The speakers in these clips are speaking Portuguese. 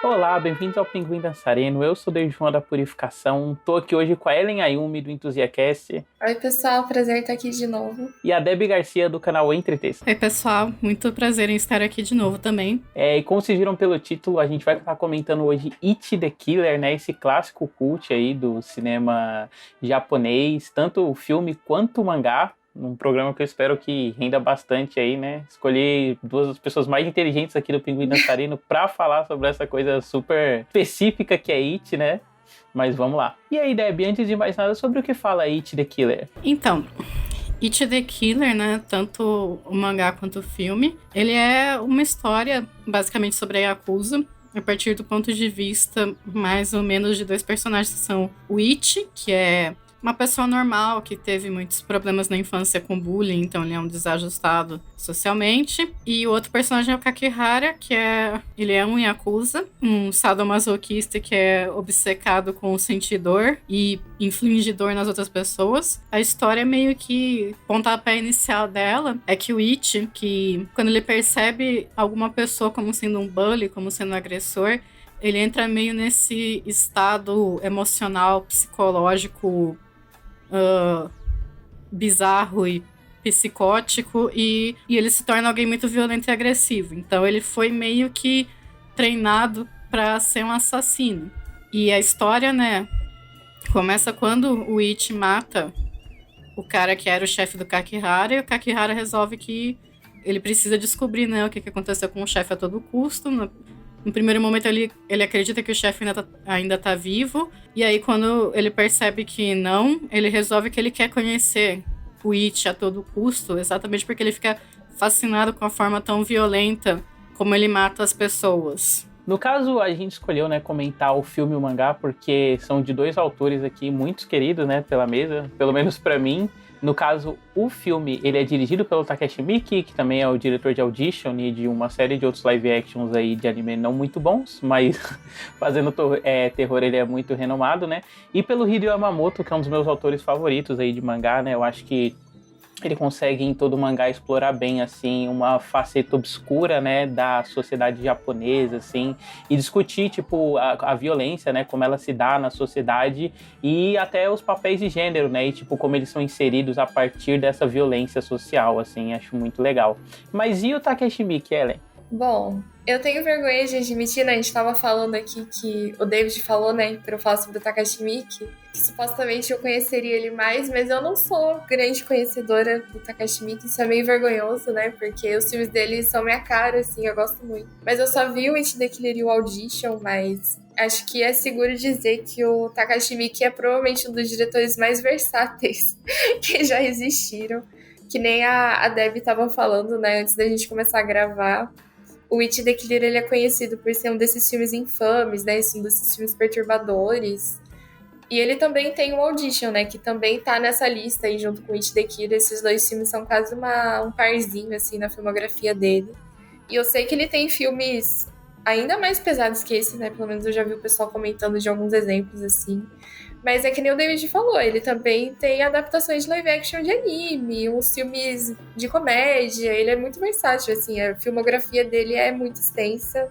Olá, bem-vindos ao Pinguim Dançarino. Eu sou o João da Purificação. Tô aqui hoje com a Ellen Ayumi do Enthusiacast. Oi, pessoal, prazer estar aqui de novo. E a Debbie Garcia do canal Entretexto. Oi, pessoal, muito prazer em estar aqui de novo também. E como vocês viram pelo título, a gente vai estar comentando hoje It the Killer, né? Esse clássico cult aí do cinema japonês, tanto o filme quanto o mangá. Um programa que eu espero que renda bastante aí, né? Escolhi duas das pessoas mais inteligentes aqui do Pinguim Dançarino pra falar sobre essa coisa super específica que é It, né? Mas vamos lá. E aí, Debbie, antes de mais nada, sobre o que fala It the Killer? Então, It the Killer, né? Tanto o mangá quanto o filme, ele é uma história basicamente sobre a Yakuza, a partir do ponto de vista mais ou menos de dois personagens que são o It, que é uma pessoa normal que teve muitos problemas na infância com bullying, então ele é um desajustado socialmente. E o outro personagem é o Kakihara, ele é um yakuza, um sadomasoquista que é obcecado com sentir dor e infligir dor nas outras pessoas. A história meio que, pontapé inicial dela é que o Ichi, que quando ele percebe alguma pessoa como sendo um bully, como sendo um agressor, ele entra meio nesse estado emocional, psicológico bizarro e psicótico e ele se torna alguém muito violento e agressivo. Então ele foi meio que treinado para ser um assassino. E a história, né, começa quando o Ichi mata o cara que era o chefe do Kakihara, e o Kakihara resolve que ele precisa descobrir, né, o que aconteceu com o chefe a todo custo. No primeiro momento, ele acredita que o chefe ainda tá vivo. E aí, quando ele percebe que não, ele resolve que ele quer conhecer o Ichi a todo custo, exatamente porque ele fica fascinado com a forma tão violenta como ele mata as pessoas. No caso, a gente escolheu, né, comentar o filme e o mangá porque são de dois autores aqui muito queridos, né, pela mesa, pelo menos pra mim. No caso, o filme, ele é dirigido pelo Takashi Miike, que também é o diretor de Audition e de uma série de outros live actions aí de anime não muito bons, mas fazendo terror ele é muito renomado, né? E pelo Hideo Yamamoto, que é um dos meus autores favoritos aí de mangá, né? Eu acho que ele consegue em todo o mangá explorar bem, assim, uma faceta obscura, né, da sociedade japonesa, assim, e discutir, tipo, a violência, né, como ela se dá na sociedade e até os papéis de gênero, né, e, tipo, como eles são inseridos a partir dessa violência social, assim, acho muito legal. Mas e o Takashi Miike, Ellen? Bom, eu tenho vergonha de admitir, né? A gente tava falando aqui que o David falou, né, pra eu falar sobre o Takashi Miike, que supostamente eu conheceria ele mais, mas eu não sou grande conhecedora do Takashi Miike, isso é meio vergonhoso, né? Porque os filmes dele são minha cara, assim, eu gosto muito. Mas eu só vi o It the Killer e o Audition, mas acho que é seguro dizer que o Takashi Miike é provavelmente um dos diretores mais versáteis que já existiram. Que nem a Debbie tava falando, né, antes da gente começar a gravar. O It the Killer, ele é conhecido por ser um desses filmes infames, né? Um desses filmes perturbadores. E ele também tem o Audition, né? Que também tá nessa lista aí junto com o It the Killer. Esses dois filmes são quase um parzinho, assim, na filmografia dele. E eu sei que ele tem filmes ainda mais pesados que esse, né? Pelo menos eu já vi o pessoal comentando de alguns exemplos, assim. Mas é que nem o David falou, ele também tem adaptações de live action de anime, uns filmes de comédia, ele é muito versátil, assim, a filmografia dele é muito extensa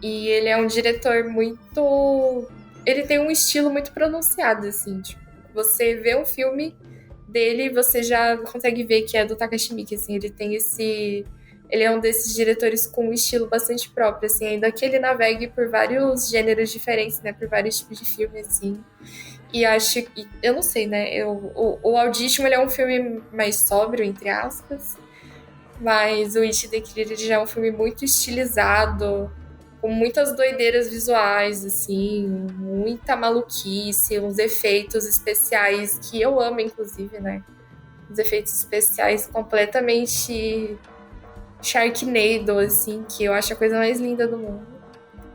e ele é um diretor muito... Ele tem um estilo muito pronunciado, assim, tipo, você vê um filme dele, você já consegue ver que é do Takashi Miike, assim, ele tem esse... Ele é um desses diretores com um estilo bastante próprio, assim, ainda que ele navegue por vários gêneros diferentes, né, por vários tipos de filme, assim. E acho que, eu não sei, né, o Audition, ele é um filme mais sóbrio, entre aspas, mas o It the Killer, ele já é um filme muito estilizado, com muitas doideiras visuais, assim, muita maluquice, uns efeitos especiais que eu amo, inclusive, né, os efeitos especiais completamente Sharknado, assim, que eu acho a coisa mais linda do mundo.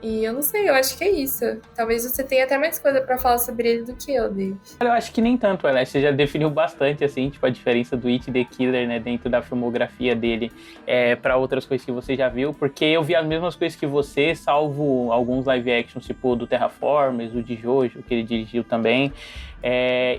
E eu não sei, eu acho que é isso. Talvez você tenha até mais coisa pra falar sobre ele do que eu, David. Eu acho que nem tanto, Alex. Você já definiu bastante, assim, tipo, a diferença do It the Killer, né, dentro da filmografia dele pra outras coisas que você já viu, porque eu vi as mesmas coisas que você, salvo alguns live actions, tipo, do Terraformers, o de Jojo, que ele dirigiu também,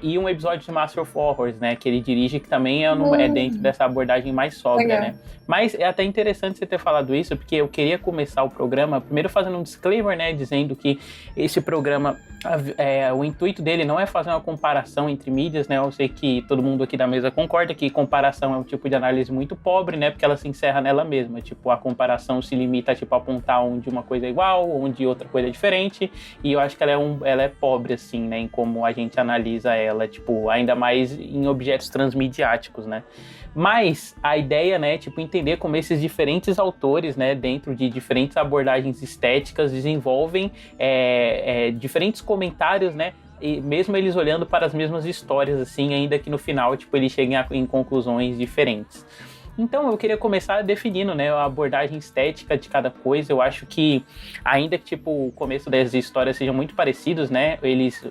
e um episódio de Master of Horrors, né, que ele dirige, que também é dentro dessa abordagem mais sóbria, Legal. né. Mas é até interessante você ter falado isso, porque eu queria começar o programa primeiro fazendo um disclaimer, né, dizendo que esse programa, o intuito dele não é fazer uma comparação entre mídias, né, eu sei que todo mundo aqui da mesa concorda que comparação é um tipo de análise muito pobre, né, porque ela se encerra nela mesma, tipo, a comparação se limita a, tipo, apontar onde uma coisa é igual, onde outra coisa é diferente, e eu acho que ela é pobre, assim, né, em como a gente analisa ela, tipo, ainda mais em objetos transmediáticos, né. Mas a ideia, né, tipo, entender como esses diferentes autores, né, dentro de diferentes abordagens estéticas, desenvolvem diferentes comentários, né, e mesmo eles olhando para as mesmas histórias, assim, ainda que no final, tipo, eles cheguem em conclusões diferentes. Então, eu queria começar definindo, né, a abordagem estética de cada coisa. Eu acho que, ainda que, tipo, o começo das histórias sejam muito parecidos, né,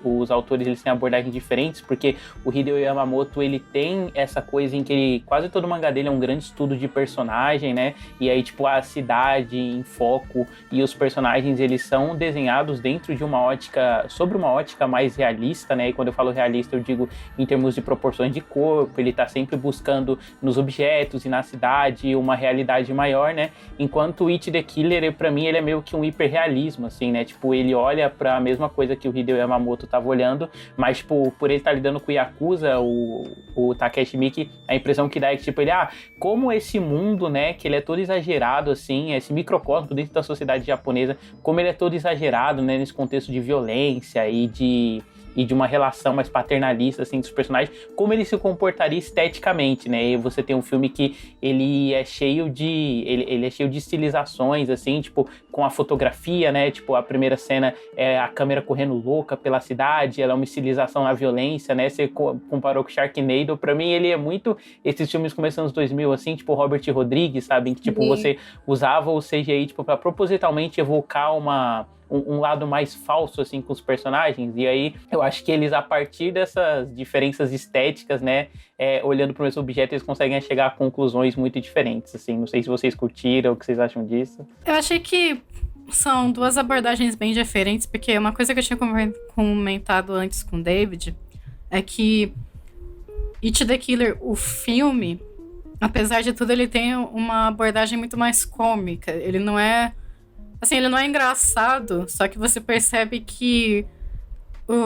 os autores, eles têm abordagens diferentes, porque o Hideo Yamamoto, ele tem essa coisa em que quase todo mangá dele é um grande estudo de personagem, né, e aí, tipo, a cidade em foco e os personagens, eles são desenhados dentro de uma ótica, sobre uma ótica mais realista, né, e quando eu falo realista, eu digo em termos de proporções de corpo, ele tá sempre buscando nos objetos e na cidade uma realidade maior, né? Enquanto o It the Killer, pra mim, ele é meio que um hiperrealismo, assim, né? Tipo, ele olha pra mesma coisa que o Hideo Yamamoto tava olhando, mas, tipo, por ele estar lidando com o Yakuza, o Takeshi Miike, a impressão que dá é que, tipo, ele, como esse mundo, né, que ele é todo exagerado, assim, esse microcosmo dentro da sociedade japonesa, como ele é todo exagerado, né, nesse contexto de violência e de uma relação mais paternalista, assim, dos personagens, como ele se comportaria esteticamente, né? E você tem um filme que ele é cheio de estilizações, assim, tipo, com a fotografia, né? Tipo, a primeira cena é a câmera correndo louca pela cidade, ela é uma estilização na violência, né? Você comparou com Sharknado, pra mim ele é muito esses filmes começando nos 2000, assim, tipo Robert Rodrigues, sabe? Em que, tipo, você usava o CGI, tipo, pra propositalmente evocar um lado mais falso, assim, com os personagens, e aí eu acho que eles, a partir dessas diferenças estéticas, né, olhando para o mesmo objeto, eles conseguem chegar a conclusões muito diferentes, assim, não sei se vocês curtiram, o que vocês acham disso. Eu achei que são duas abordagens bem diferentes, porque uma coisa que eu tinha comentado antes com o David é que It the Killer, o filme, apesar de tudo, ele tem uma abordagem muito mais cômica, ele não é engraçado, só que você percebe que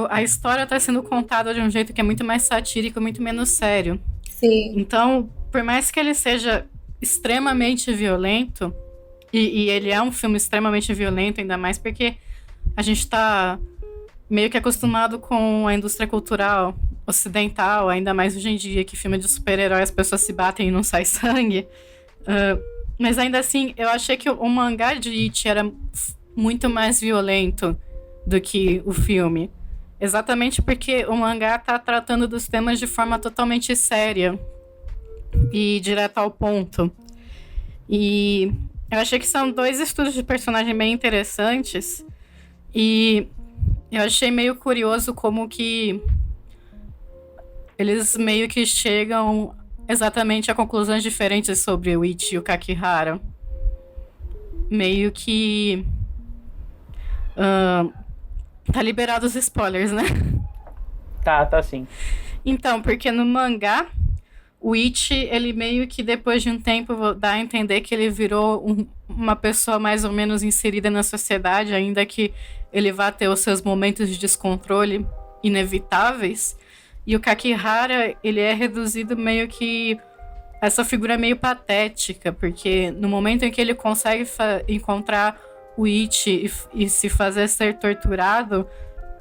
a história está sendo contada de um jeito que é muito mais satírico, muito menos sério. Sim. Então, por mais que ele seja extremamente violento, e ele é um filme extremamente violento, ainda mais porque a gente está meio que acostumado com a indústria cultural ocidental, ainda mais hoje em dia, que filme de super-herói as pessoas se batem e não sai sangue. Mas ainda assim, eu achei que o mangá de It era muito mais violento do que o filme. Exatamente porque o mangá tá tratando dos temas de forma totalmente séria e direto ao ponto. E eu achei que são dois estudos de personagem bem interessantes. E eu achei meio curioso como que eles meio que chegam exatamente a conclusões diferentes sobre o It e o Kakihara. Meio que... tá liberado os spoilers, né? Tá sim. Então, porque no mangá, o It, ele meio que depois de um tempo dá a entender que ele virou uma pessoa mais ou menos inserida na sociedade, ainda que ele vá ter os seus momentos de descontrole inevitáveis. E o Kakihara, ele é reduzido meio que essa figura meio patética, porque no momento em que ele consegue encontrar o It e se fazer ser torturado,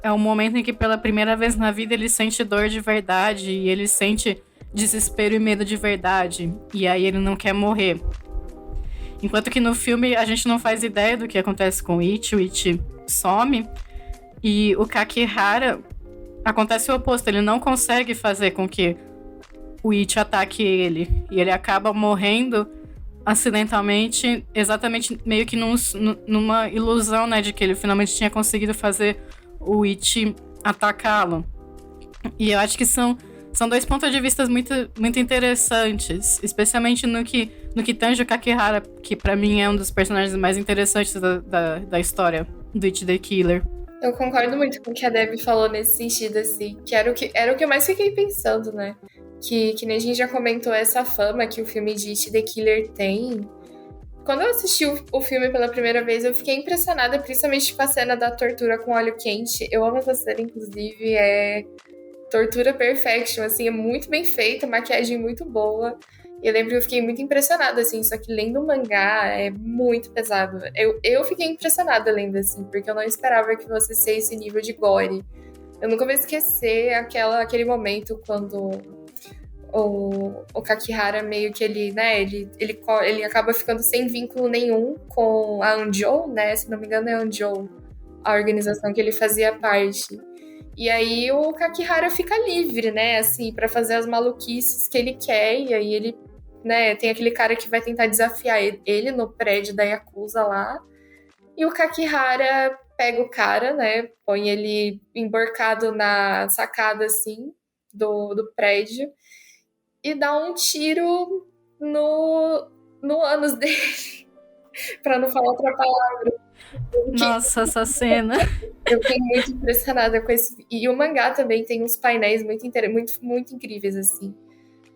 é um momento em que pela primeira vez na vida ele sente dor de verdade e ele sente desespero e medo de verdade, e aí ele não quer morrer. Enquanto que no filme a gente não faz ideia do que acontece com o It some, e o Kakihara acontece o oposto, ele não consegue fazer com que o It ataque ele, e ele acaba morrendo acidentalmente, exatamente meio que numa ilusão, né, de que ele finalmente tinha conseguido fazer o It atacá-lo. E eu acho que são dois pontos de vista muito, muito interessantes, especialmente no que tange o Kakihara, que pra mim é um dos personagens mais interessantes da história do It the Killer. Eu concordo muito com o que a Debbie falou nesse sentido, assim, que era o que eu mais fiquei pensando, né? Que nem a gente já comentou, essa fama que o filme de It the Killer tem, Quando eu assisti o filme pela primeira vez, eu fiquei impressionada, principalmente com a cena da tortura com óleo quente. Eu amo essa cena, inclusive, é tortura perfection, assim, é muito bem feita, maquiagem muito boa. E eu lembro que eu fiquei muito impressionada, assim, só que lendo o mangá é muito pesado. Eu fiquei impressionada lendo, assim, porque eu não esperava que fosse ser esse nível de gore. Eu nunca vou esquecer aquele momento quando o Kakihara meio que ele, né, ele acaba ficando sem vínculo nenhum com a Anjou, né, se não me engano é a Anjou, a organização que ele fazia parte. E aí o Kakihara fica livre, né, assim, pra fazer as maluquices que ele quer, e aí ele, né, tem aquele cara que vai tentar desafiar ele no prédio da Yakuza lá, e o Kakihara pega o cara, né, põe ele emborcado na sacada, assim, do prédio, e dá um tiro no ânus dele, pra não falar outra palavra. Nossa, essa cena. Eu fiquei muito impressionada com esse... E o mangá também tem uns painéis muito incríveis, assim.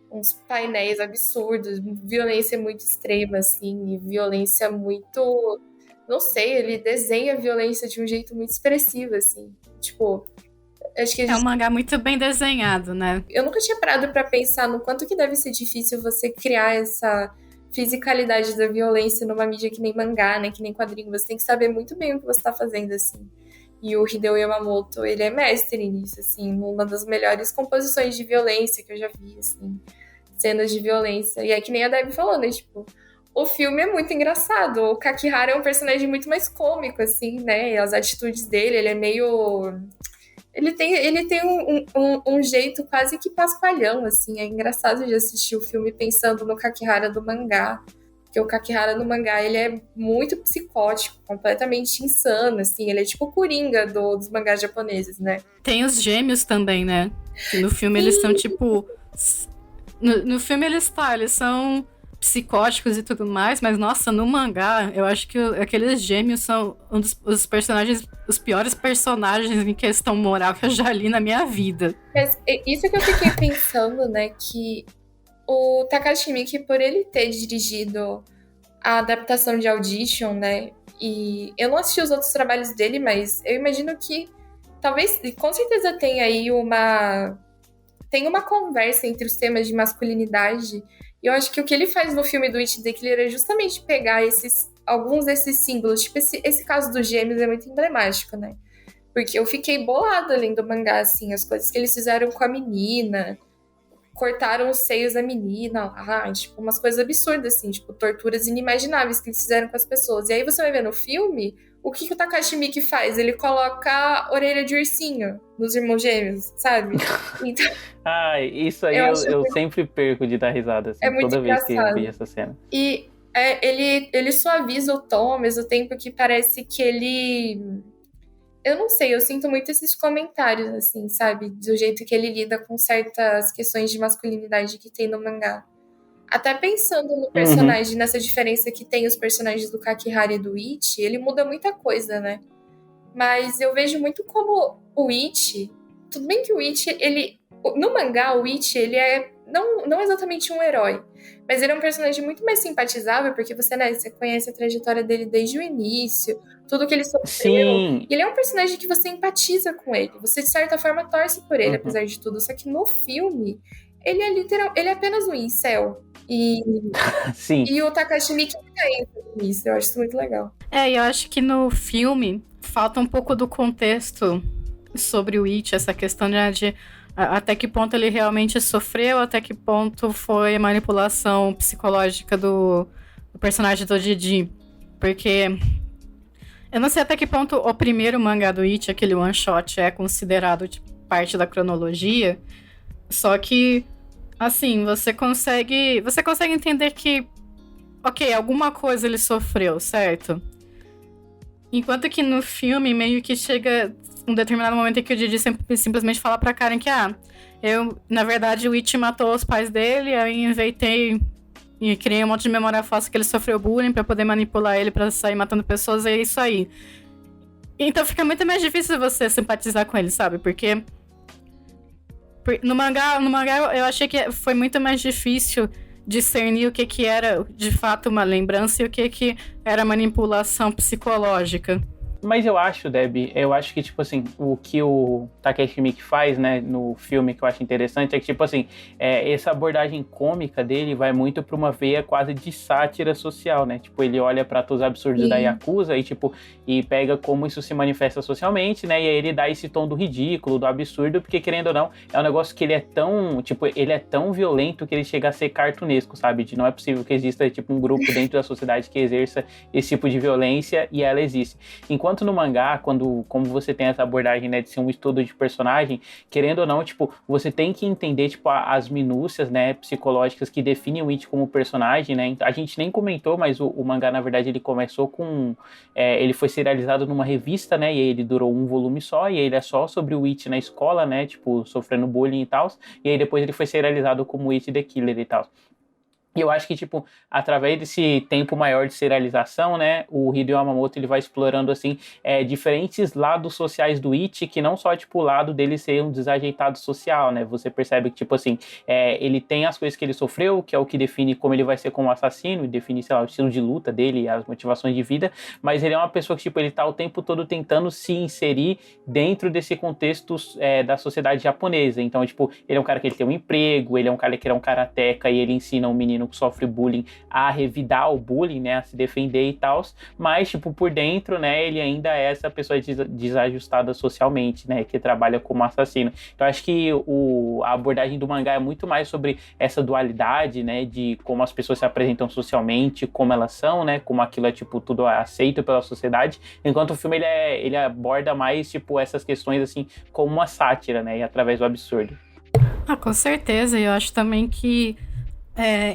Uns painéis absurdos, violência muito extrema, assim, e violência muito... Não sei, ele desenha a violência de um jeito muito expressivo, assim. Tipo, acho que É um mangá muito bem desenhado, né? Eu nunca tinha parado pra pensar no quanto que deve ser difícil você criar essa fisicalidade da violência numa mídia que nem mangá, né, que nem quadrinho. Você tem que saber muito bem o que você tá fazendo, assim. E o Hideo Yamamoto, ele é mestre nisso, assim, uma das melhores composições de violência que eu já vi, assim, cenas de violência. E é que nem a Debbie falou, né, tipo, o filme é muito engraçado. O Kakihara é um personagem muito mais cômico, assim, né, e as atitudes dele, ele é meio... Ele tem um jeito quase que paspalhão, assim. É engraçado de assistir o filme pensando no Kakihara do mangá. Porque o Kakihara no mangá, ele é muito psicótico, completamente insano, assim. Ele é tipo o Coringa dos mangás japoneses, né? Tem os gêmeos também, né? Que no filme eles são, tipo... No filme eles são psicóticos e tudo mais, mas, nossa, no mangá, eu acho que aqueles gêmeos são os personagens, os piores personagens em questão moral que eu já li na minha vida. Mas isso que eu fiquei pensando, né, que o Takashi Miike, por ele ter dirigido a adaptação de Audition, né, e eu não assisti os outros trabalhos dele, mas eu imagino que talvez, com certeza tem aí uma conversa entre os temas de masculinidade. E eu acho que o que ele faz no filme do It the Killer é justamente pegar alguns desses símbolos. Tipo, esse caso dos gêmeos é muito emblemático, né? Porque eu fiquei bolada lendo o mangá, assim, as coisas que eles fizeram com a menina, cortaram os seios da menina lá, tipo, umas coisas absurdas, assim, tipo, torturas inimagináveis que eles fizeram com as pessoas. E aí você vai ver no filme, o que o Takashi Miike faz? Ele coloca orelha de ursinho nos irmãos gêmeos, sabe? Então, isso aí eu sempre perco de dar risada, assim, toda vez que eu vejo essa cena. E ele suaviza o tom ao mesmo tempo que parece que ele... Eu não sei, eu sinto muito esses comentários, assim, sabe? Do jeito que ele lida com certas questões de masculinidade que tem no mangá. Até pensando no personagem, nessa diferença que tem os personagens do Kakihara e do Ichi, ele muda muita coisa, né? Mas eu vejo muito como o Ichi... Tudo bem que o Ichi, ele... No mangá, o Ichi, ele é não exatamente um herói, mas ele é um personagem muito mais simpatizável, porque você conhece a trajetória dele desde o início, tudo que ele sofreu. Sim. E ele é um personagem que você empatiza com ele. Você, de certa forma, torce por ele, apesar de tudo. Só que no filme, ele é apenas um incel. Sim. E o Takashi Miike entra nisso. Eu acho isso muito legal. Eu acho que no filme falta um pouco do contexto sobre o Ichi, essa questão de até que ponto ele realmente sofreu, até que ponto foi a manipulação psicológica do personagem do Didi. Porque eu não sei até que ponto o primeiro mangá do Ichi, aquele one shot, é considerado tipo, parte da cronologia. Só que, assim, você consegue entender que, ok, alguma coisa ele sofreu, certo? Enquanto que no filme meio que chega um determinado momento em que o Didi simplesmente fala pra Karen que, na verdade, o Ichi matou os pais dele, aí inventei e criei um monte de memória falsa que ele sofreu bullying pra poder manipular ele pra sair matando pessoas, e é isso aí. Então fica muito mais difícil você simpatizar com ele, sabe? Porque no mangá eu achei que foi muito mais difícil discernir o que era de fato uma lembrança e o que era manipulação psicológica. Mas eu acho, Deb, eu acho que, tipo assim, o que o Takashi Miike faz, né, no filme que eu acho interessante é que, tipo assim, essa abordagem cômica dele vai muito pra uma veia quase de sátira social, né? Tipo, ele olha pra todos os absurdos da Yakuza e, tipo, e pega como isso se manifesta socialmente, né? E aí ele dá esse tom do ridículo, do absurdo, porque, querendo ou não, é um negócio que ele é tão, tipo, ele é tão violento que ele chega a ser cartunesco, sabe? De não é possível que exista, tipo, um grupo dentro da sociedade que exerça esse tipo de violência e ela existe. Enquanto no mangá, como você tem essa abordagem, né, de ser um estudo de personagem, querendo ou não, tipo, você tem que entender, tipo, as minúcias, né, psicológicas que definem o Ichi como personagem, né, a gente nem comentou, mas o mangá, na verdade, ele começou com, ele foi serializado numa revista, né, e ele durou um volume só, e ele é só sobre o Ichi na escola, né, tipo, sofrendo bullying e tal, e aí depois ele foi serializado como Ichi the Killer e tal. E eu acho que, tipo, através desse tempo maior de serialização, né, o Hideo Yamamoto, ele vai explorando, assim, diferentes lados sociais do Ichi, que não só, tipo, o lado dele ser um desajeitado social, né, você percebe que, tipo, assim, ele tem as coisas que ele sofreu, que é o que define como ele vai ser como assassino, e define, sei lá, o estilo de luta dele, as motivações de vida, mas ele é uma pessoa que, tipo, ele tá o tempo todo tentando se inserir dentro desse contexto da sociedade japonesa. Então, tipo, ele é um cara que ele tem um emprego, ele é um cara que é um karateka e ele ensina um menino que sofre bullying a revidar o bullying, né, a se defender e tal, mas, tipo, por dentro, né, ele ainda é essa pessoa desajustada socialmente, né, que trabalha como assassino. Então, acho que a abordagem do mangá é muito mais sobre essa dualidade, né, de como as pessoas se apresentam socialmente, como elas são, né, como aquilo é, tipo, tudo aceito pela sociedade, enquanto o filme, ele aborda mais, tipo, essas questões, assim, como uma sátira, né, e através do absurdo. Ah, com certeza, e eu acho também que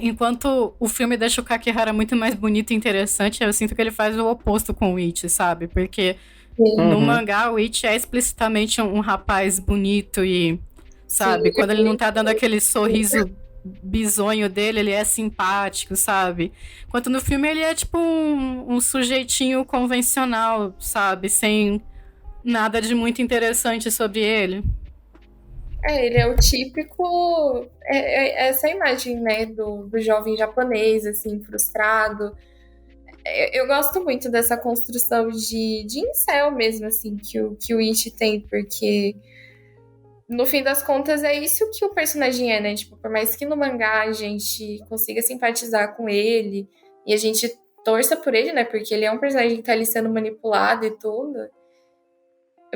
enquanto o filme deixa o Kakihara muito mais bonito e interessante, eu sinto que ele faz o oposto com o Ichi, sabe? Porque no mangá o Ichi é explicitamente um rapaz bonito e, sabe? Quando ele não tá dando aquele sorriso bizonho dele, ele é simpático, sabe? Enquanto no filme ele é tipo um sujeitinho convencional, sabe? Sem nada de muito interessante sobre ele. Ele é o típico. Essa imagem, né, do jovem japonês, assim, frustrado. Eu gosto muito dessa construção de incel mesmo, assim, que o Ichi tem, porque no fim das contas é isso que o personagem é, né? Tipo, por mais que no mangá a gente consiga simpatizar com ele e a gente torça por ele, né? Porque ele é um personagem que tá ali sendo manipulado e tudo.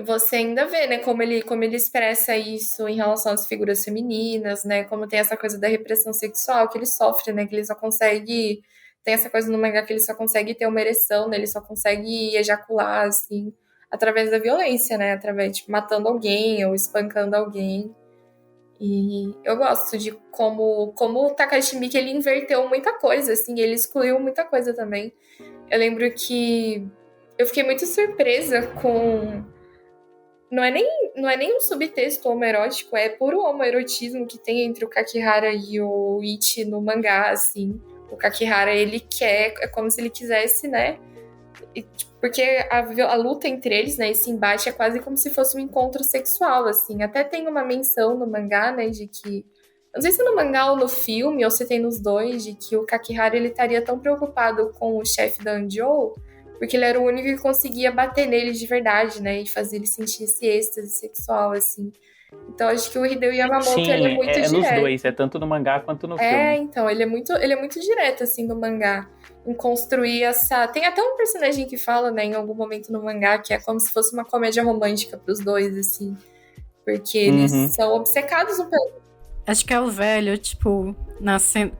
Você ainda vê, né, como ele expressa isso em relação às figuras femininas, né, como tem essa coisa da repressão sexual que ele sofre, né, que ele só consegue, tem essa coisa no mangá que ele só consegue ter uma ereção, né, ele só consegue ejacular, assim, através da violência, né, através de matando alguém ou espancando alguém. E eu gosto de como o Takashi Miike, ele inverteu muita coisa, assim, ele excluiu muita coisa também. Eu lembro que eu fiquei muito surpresa com... Não é nem um subtexto homoerótico, é puro homoerotismo que tem entre o Kakihara e o Ichi no mangá, assim. O Kakihara, ele quer, é como se ele quisesse, né? Porque a luta entre eles, né, esse embate é quase como se fosse um encontro sexual, assim. Até tem uma menção no mangá, né, de que... Não sei se no mangá ou no filme, ou se tem nos dois, de que o Kakihara, ele estaria tão preocupado com o chefe da Anjou, porque ele era o único que conseguia bater nele de verdade, né? E fazer ele sentir esse êxtase sexual, assim. Então, acho que o Hideo Yamamoto, Sim, ele é muito direto. Nos dois, tanto no mangá quanto no filme. Então, ele é muito direto, assim, no mangá. Em construir essa... Tem até um personagem que fala, né, em algum momento no mangá, que é como se fosse uma comédia romântica pros dois, assim. Porque eles são obcecados um pelo... Acho que é o velho, tipo,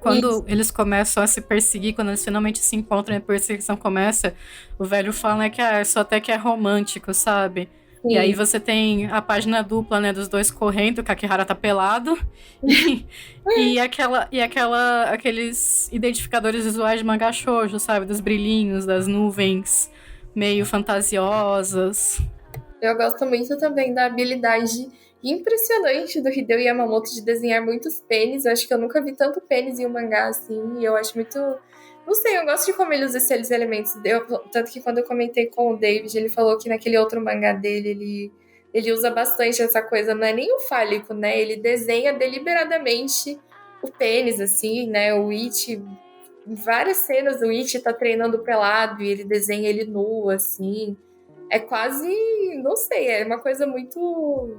quando eles começam a se perseguir, quando eles finalmente se encontram e a perseguição começa, o velho fala, né, que só até que é romântico, sabe? Sim. E aí você tem a página dupla, né, dos dois correndo, o Kakihara tá pelado, e aqueles identificadores visuais de mangá shoujo, sabe? Dos brilhinhos, das nuvens meio fantasiosas. Eu gosto muito também da habilidade impressionante do Hideo Yamamoto de desenhar muitos pênis. Eu acho que eu nunca vi tanto pênis em um mangá assim. E eu acho muito... Não sei, eu gosto de como ele usa esses elementos. Tanto que quando eu comentei com o David, ele falou que naquele outro mangá dele, ele usa bastante essa coisa. Não é nem o fálico, né? Ele desenha deliberadamente o pênis, assim, né? O Ichi, em várias cenas o Ichi tá treinando pelado e ele desenha ele nu, assim. É quase, não sei, é uma coisa muito...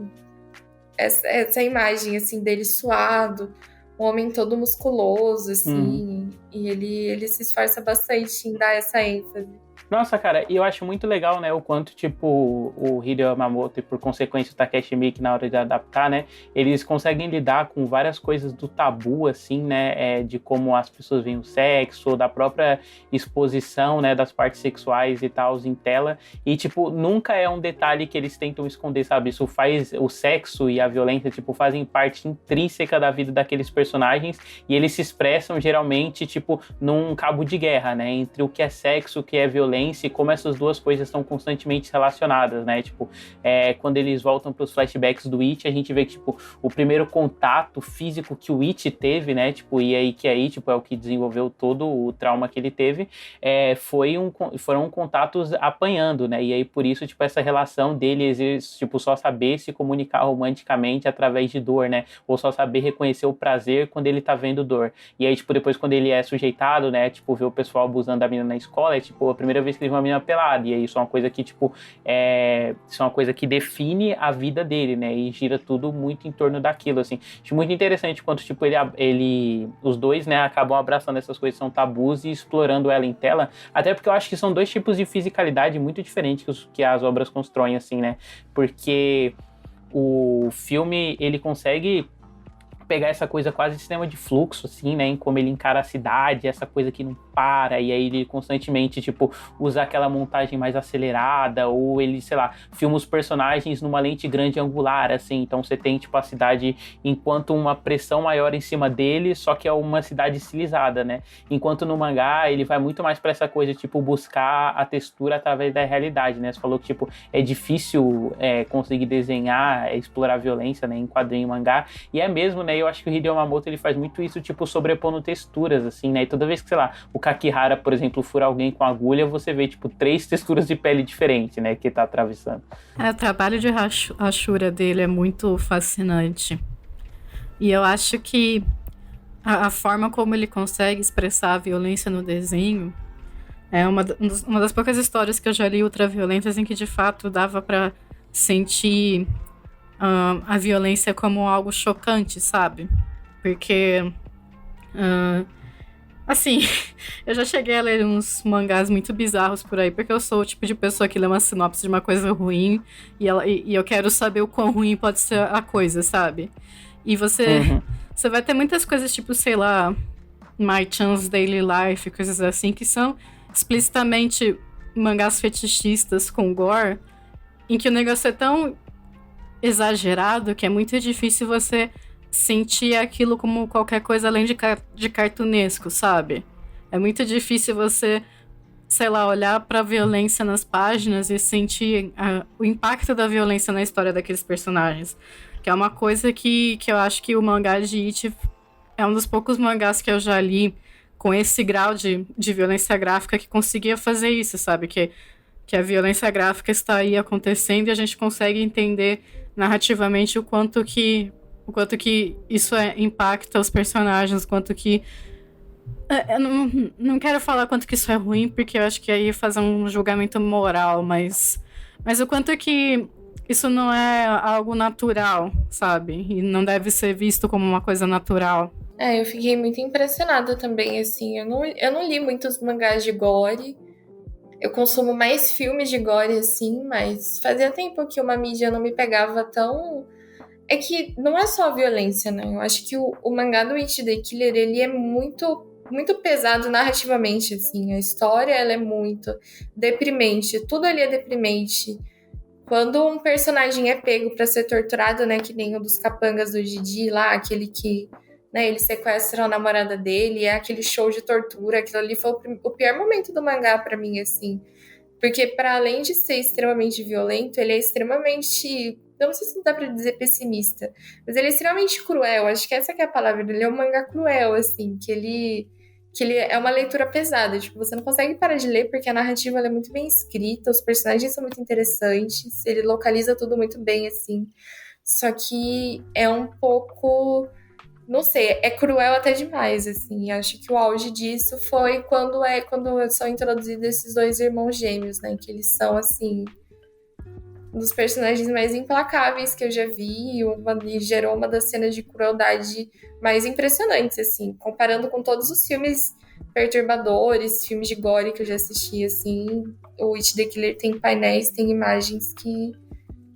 Essa imagem, assim, dele suado, um homem todo musculoso, assim, e ele se esforça bastante em dar essa ênfase. Nossa, cara, e eu acho muito legal, né, o quanto, tipo, o Hideo Yamamoto e, por consequência, o Takeshi Miike, na hora de adaptar, né, eles conseguem lidar com várias coisas do tabu, assim, né, de como as pessoas veem o sexo, da própria exposição, né, das partes sexuais e tal em tela, e, tipo, nunca é um detalhe que eles tentam esconder, sabe, isso faz, o sexo e a violência, tipo, fazem parte intrínseca da vida daqueles personagens, e eles se expressam, geralmente, tipo, num cabo de guerra, né, entre o que é sexo, o que é violência, e como essas duas coisas estão constantemente relacionadas, né? Tipo, quando eles voltam para os flashbacks do Ichi, a gente vê que, tipo, o primeiro contato físico que o Ichi teve, né? Tipo, e aí que aí, tipo, é o que desenvolveu todo o trauma que ele teve, foram contatos apanhando, né? E aí, por isso, tipo, essa relação dele, tipo, só saber se comunicar romanticamente através de dor, né? Ou só saber reconhecer o prazer quando ele tá vendo dor. E aí, tipo, depois quando ele é sujeitado, né? Tipo, ver o pessoal abusando da menina na escola, é, tipo, a primeira vez que ele viu uma menina pelada, e aí isso é uma coisa que, tipo, isso é uma coisa que define a vida dele, né, e gira tudo muito em torno daquilo, assim. Acho muito interessante quando, tipo, os dois, né, acabam abraçando essas coisas que são tabus e explorando ela em tela, até porque eu acho que são dois tipos de fisicalidade muito diferentes que as obras constroem, assim, né, porque o filme, ele consegue pegar essa coisa quase de cinema de fluxo, assim, né, em como ele encara a cidade, essa coisa que não para, e aí ele constantemente, tipo, usa aquela montagem mais acelerada, ou ele, sei lá, filma os personagens numa lente grande angular, assim, então você tem, tipo, a cidade enquanto uma pressão maior em cima dele, só que é uma cidade estilizada, né, enquanto no mangá ele vai muito mais pra essa coisa, tipo, buscar a textura através da realidade, né, você falou que, tipo, é difícil conseguir desenhar, explorar violência, né, em quadrinho e mangá, e é mesmo, né, eu acho que o Hideo Yamamoto, ele faz muito isso, tipo, sobrepondo texturas, assim, né, e toda vez que, sei lá, o Kakihara, por exemplo, fura alguém com agulha, você vê, tipo, 3 texturas de pele diferentes, né, que tá atravessando. O trabalho de Hachura dele é muito fascinante. E eu acho que a forma como ele consegue expressar a violência no desenho é uma das poucas histórias que eu já li ultraviolentas em que, de fato, dava pra sentir a violência como algo chocante, sabe? Porque... assim, eu já cheguei a ler uns mangás muito bizarros por aí, porque eu sou o tipo de pessoa que lê uma sinopse de uma coisa ruim e eu quero saber o quão ruim pode ser a coisa, sabe? E você vai ter muitas coisas tipo, sei lá, My Chan's Daily Life, coisas assim, que são explicitamente mangás fetichistas com gore, em que o negócio é tão exagerado que é muito difícil você sentir aquilo como qualquer coisa além de cartunesco, sabe? É muito difícil você, sei lá, olhar pra violência nas páginas e sentir o impacto da violência na história daqueles personagens. Que é uma coisa que eu acho que o mangá de Ichi é um dos poucos mangás que eu já li com esse grau de violência gráfica que conseguia fazer isso, sabe? Que a violência gráfica está aí acontecendo e a gente consegue entender narrativamente o quanto que isso impacta os personagens, o quanto que... Eu não quero falar quanto que isso é ruim, porque eu acho que aí fazer um julgamento moral, mas o quanto que isso não é algo natural, sabe? E não deve ser visto como uma coisa natural. Eu fiquei muito impressionada também, assim. Eu não li muitos mangás de gore. Eu consumo mais filmes de gore, assim, mas fazia tempo que uma mídia não me pegava tão... É que não é só a violência, né? Eu acho que o mangá do Ichi the Killer, ele é muito, muito pesado narrativamente, assim. A história, ela é muito deprimente. Tudo ali é deprimente. Quando um personagem é pego pra ser torturado, né? Que nem o dos capangas do Didi lá, aquele que... né, ele sequestra a namorada dele, é aquele show de tortura. Aquilo ali foi o pior momento do mangá pra mim, assim. Porque para além de ser extremamente violento, ele é extremamente... Eu não sei se dá pra dizer pessimista, mas ele é extremamente cruel. Acho que essa que é a palavra. Ele é um mangá cruel, assim, que ele é uma leitura pesada. Tipo, você não consegue parar de ler porque a narrativa ela é muito bem escrita, os personagens são muito interessantes, ele localiza tudo muito bem, assim. Só que é um pouco não sei, é cruel até demais, assim. Acho que o auge disso foi quando são introduzidos esses dois irmãos gêmeos, né? Que eles são, assim, um dos personagens mais implacáveis que eu já vi e gerou uma das cenas de crueldade mais impressionantes, assim. Comparando com todos os filmes perturbadores, filmes de gore que eu já assisti, assim, o It the Killer tem painéis, tem imagens que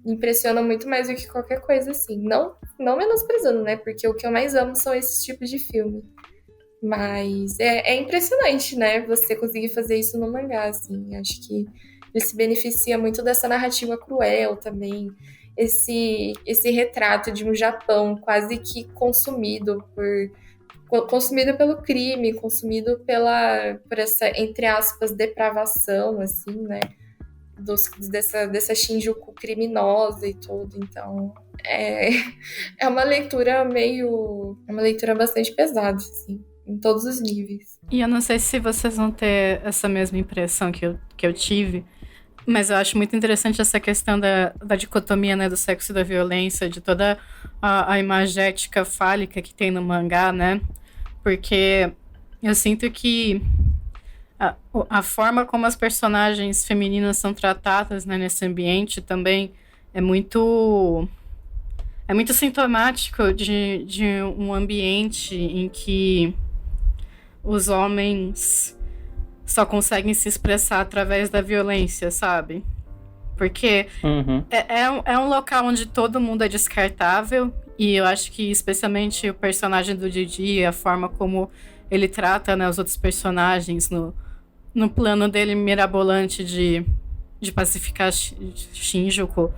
impressionam muito mais do que qualquer coisa, assim. Não menosprezando, né? Porque o que eu mais amo são esses tipos de filme. Mas é impressionante, né? Você conseguir fazer isso no mangá, assim. Acho que ele se beneficia muito dessa narrativa cruel também. Esse retrato de um Japão quase que consumido pelo crime, consumido por essa, entre aspas, depravação, assim, né? Dessa Shinjuku criminosa e tudo. Então, é, é uma leitura uma leitura bastante pesada, assim, em todos os níveis. E eu não sei se vocês vão ter essa mesma impressão que eu tive, mas eu acho muito interessante essa questão da dicotomia, né, do sexo e da violência, de toda a imagética fálica que tem no mangá, né? Porque eu sinto que a forma como as personagens femininas são tratadas, né, nesse ambiente também é muito sintomático de um ambiente em que os homens só conseguem se expressar através da violência, sabe? Porque é um local onde todo mundo é descartável, e eu acho que especialmente o personagem do Didi, a forma como ele trata, né, os outros personagens no plano dele mirabolante de pacificar Shinjuku.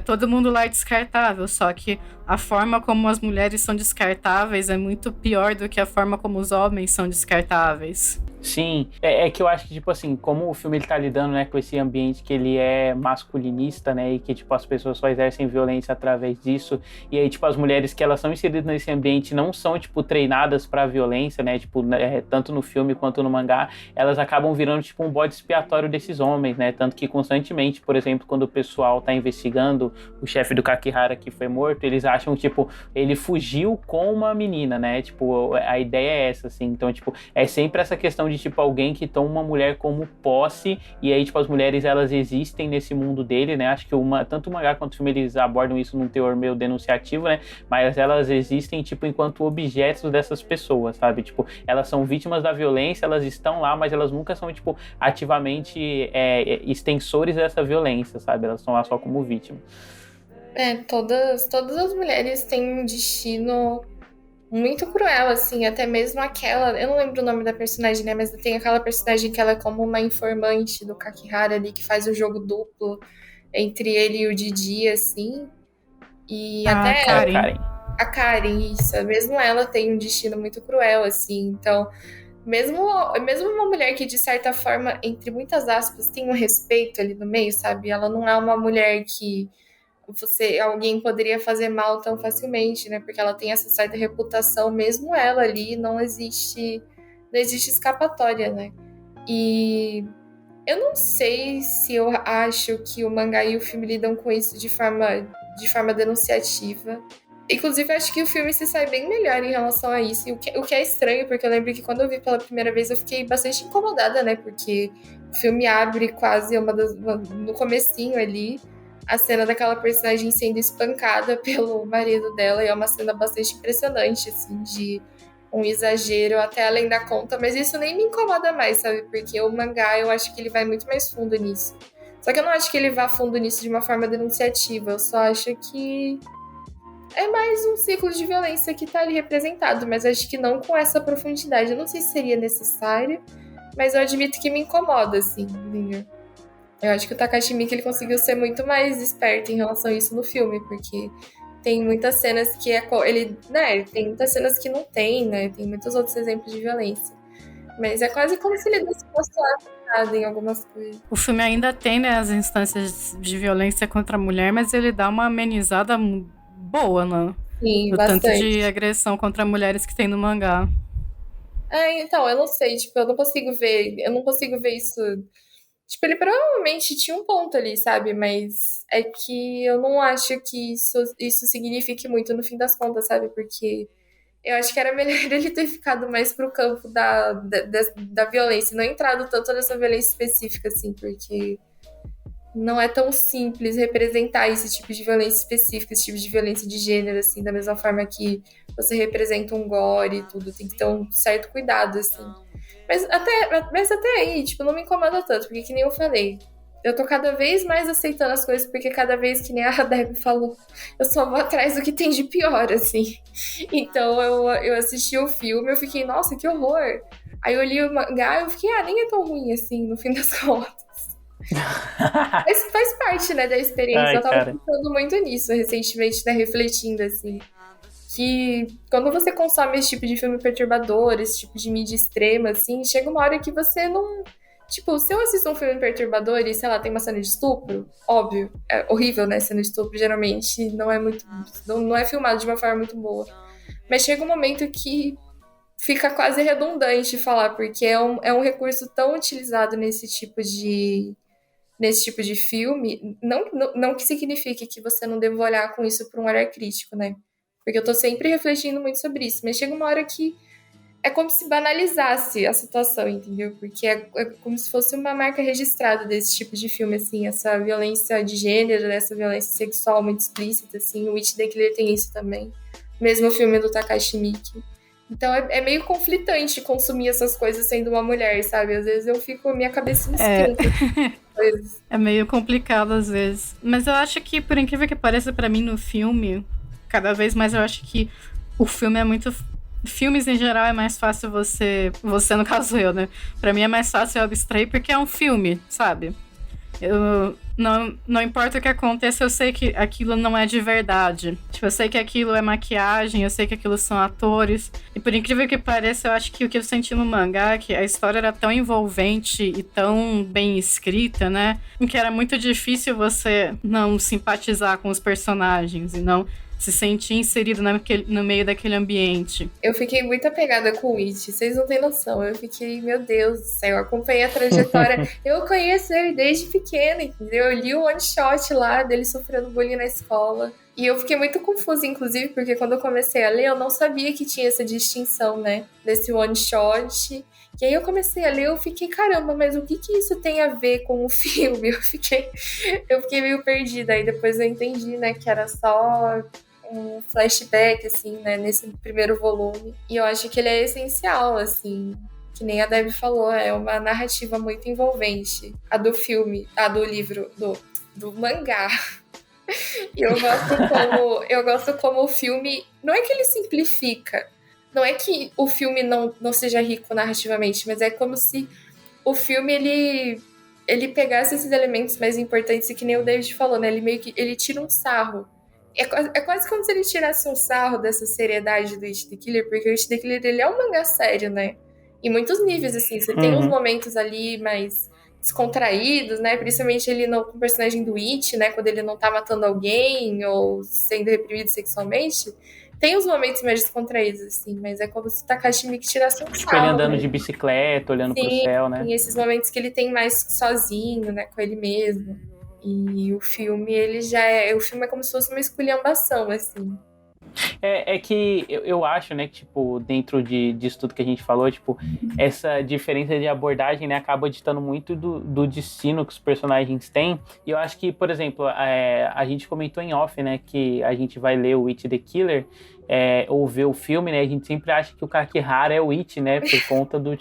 Todo mundo lá é descartável, só que a forma como as mulheres são descartáveis é muito pior do que a forma como os homens são descartáveis. Sim, é que eu acho que, tipo assim, como o filme ele tá lidando, né, com esse ambiente que ele é masculinista, né, e que, tipo, as pessoas só exercem violência através disso, e aí, tipo, as mulheres que elas são inseridas nesse ambiente não são, tipo, treinadas pra violência, né, tipo, tanto no filme quanto no mangá, elas acabam virando, tipo, um bode expiatório desses homens, né, tanto que constantemente, por exemplo, quando o pessoal tá investigando o chefe do Kakihara que foi morto, eles acham, tipo, ele fugiu com uma menina, né, tipo, a ideia é essa, assim, então, tipo, é sempre essa questão de, tipo, alguém que toma uma mulher como posse, e aí, tipo, as mulheres, elas existem nesse mundo dele, né, acho que tanto o mangá quanto o filme, eles abordam isso num teor meio denunciativo, né, mas elas existem, tipo, enquanto objetos dessas pessoas, sabe, tipo, elas são vítimas da violência, elas estão lá, mas elas nunca são, tipo, ativamente extensores dessa violência, sabe, elas estão lá só como vítimas. Todas as mulheres têm um destino muito cruel, assim, até mesmo aquela, eu não lembro o nome da personagem, né, mas tem aquela personagem que ela é como uma informante do Kakihara ali, que faz o jogo duplo entre ele e o Didi, assim, e A até Karen. a Karen, isso, mesmo ela tem um destino muito cruel, assim, então, mesmo uma mulher que, de certa forma, entre muitas aspas, tem um respeito ali no meio, sabe, ela não é uma mulher que alguém poderia fazer mal tão facilmente, né? Porque ela tem essa certa reputação, mesmo ela ali, não existe escapatória, né? E eu não sei se eu acho que o mangá e o filme lidam com isso de forma denunciativa. Inclusive, acho que o filme se sai bem melhor em relação a isso. E o que é estranho, porque eu lembro que quando eu vi pela primeira vez, eu fiquei bastante incomodada, né? Porque o filme abre quase no comecinho ali, a cena daquela personagem sendo espancada pelo marido dela, e é uma cena bastante impressionante, assim, de um exagero até além da conta, mas isso nem me incomoda mais, sabe? Porque o mangá, eu acho que ele vai muito mais fundo nisso. Só que eu não acho que ele vá fundo nisso de uma forma denunciativa, eu só acho que é mais um ciclo de violência que tá ali representado, mas acho que não com essa profundidade. Eu não sei se seria necessário, mas eu admito que me incomoda, assim, entendeu? Eu acho que o Takashi Miike, ele conseguiu ser muito mais esperto em relação a isso no filme, porque tem muitas cenas que tem muitas cenas que não tem, né? Tem muitos outros exemplos de violência. Mas é quase como se ele desse uma em algumas coisas. O filme ainda tem, né, as instâncias de violência contra a mulher, mas ele dá uma amenizada boa Sim, no bastante. tanto de agressão contra mulheres que tem no mangá. Então, eu não sei, tipo, eu não consigo ver isso. Tipo, ele provavelmente tinha um ponto ali, sabe? Mas é que eu não acho que isso signifique muito no fim das contas, sabe? Porque Eu acho que era melhor ele ter ficado mais pro campo da violência, não entrado tanto nessa violência específica, assim, porque não é tão simples representar esse tipo de violência específica, esse tipo de violência de gênero, assim, da mesma forma que você representa um gore e tudo, tem que ter um certo cuidado, assim. Mas até aí, tipo, não me incomoda tanto, porque que nem eu falei, eu tô cada vez mais aceitando as coisas, porque cada vez, que nem a Deb falou, eu só vou atrás do que tem de pior, assim. Então eu assisti o filme, eu fiquei, nossa, que horror. Aí eu li o mangá e eu fiquei, nem é tão ruim, assim, no fim das contas. Mas faz parte, né, da experiência. Ai, Eu tava cara. pensando muito nisso recentemente, né, refletindo, assim, que quando você consome esse tipo de filme perturbador, esse tipo de mídia extrema, assim, chega uma hora que você não... Tipo, se eu assisto um filme perturbador e, sei lá, tem uma cena de estupro, óbvio, é horrível, né, cena de estupro, geralmente não é muito... não é filmado de uma forma muito boa. Mas chega um momento que fica quase redundante falar, porque é um recurso tão utilizado nesse tipo de filme, não que signifique que você não deva olhar com isso por um olhar crítico, né? Porque eu tô sempre refletindo muito sobre isso, mas chega uma hora que é como se banalizasse a situação, entendeu? Porque é como se fosse uma marca registrada desse tipo de filme, assim, essa violência de gênero, essa violência sexual muito explícita, assim, o Witch the Killer tem isso também. Mesmo o filme do Takashi Miike. Então é meio conflitante consumir essas coisas sendo uma mulher, sabe? Às vezes eu fico, minha cabeça me esquenta. É meio complicado às vezes. Mas eu acho que, por incrível que pareça pra mim no filme, cada vez mais eu acho que o filme é muito... Filmes em geral é mais fácil você no caso eu, né? Pra mim é mais fácil eu abstrair porque é um filme, sabe? Não importa o que aconteça, eu sei que aquilo não é de verdade. Tipo, eu sei que aquilo é maquiagem, eu sei que aquilo são atores. E por incrível que pareça, eu acho que o que eu senti no mangá é que a história era tão envolvente e tão bem escrita, né? Que era muito difícil você não simpatizar com os personagens e não se sentir inserido no meio daquele ambiente. Eu fiquei muito apegada com o Witch, vocês não têm noção. Eu fiquei, meu Deus do céu, eu acompanhei a trajetória. Eu conheço ele desde pequena, entendeu? Eu li o one shot lá dele sofrendo bullying na escola. E eu fiquei muito confusa, inclusive, porque quando eu comecei a ler, eu não sabia que tinha essa distinção, né? Desse one shot. E aí eu comecei a ler, eu fiquei, caramba, mas o que isso tem a ver com o filme? Eu fiquei meio perdida. Aí depois eu entendi, né, que era só um flashback, assim, né, nesse primeiro volume. E eu acho que ele é essencial, assim, que nem a Deb falou, é uma narrativa muito envolvente. A do filme, a do livro, do mangá. E eu gosto como o filme... Não é que ele simplifica, não é que o filme não seja rico narrativamente, mas é como se o filme, ele pegasse esses elementos mais importantes, e que nem o David falou, né, ele meio que ele tira um sarro. É quase como se ele tirasse um sarro dessa seriedade do It the Killer, porque o It the Killer, ele é um mangá sério, né? Em muitos níveis, assim. Você tem uns momentos ali mais descontraídos, né? Principalmente ele com o personagem do It, né? Quando ele não tá matando alguém ou sendo reprimido sexualmente. Tem uns momentos mais descontraídos, assim. Mas é como se o Takashi Miike tirasse um sarro. Tipo, ele andando de bicicleta, olhando pro céu, né? Tem esses momentos que ele tem mais sozinho, né? Com ele mesmo. E o filme, o filme é como se fosse uma esculhambação, assim. É que eu acho, né, que, tipo, dentro disso tudo que a gente falou, tipo, essa diferença de abordagem, né, acaba ditando muito do destino que os personagens têm. E eu acho que, por exemplo, a gente comentou em off, né, que a gente vai ler o It the Killer, ou ver o filme, né, a gente sempre acha que o Kakihara é o It, né, por conta do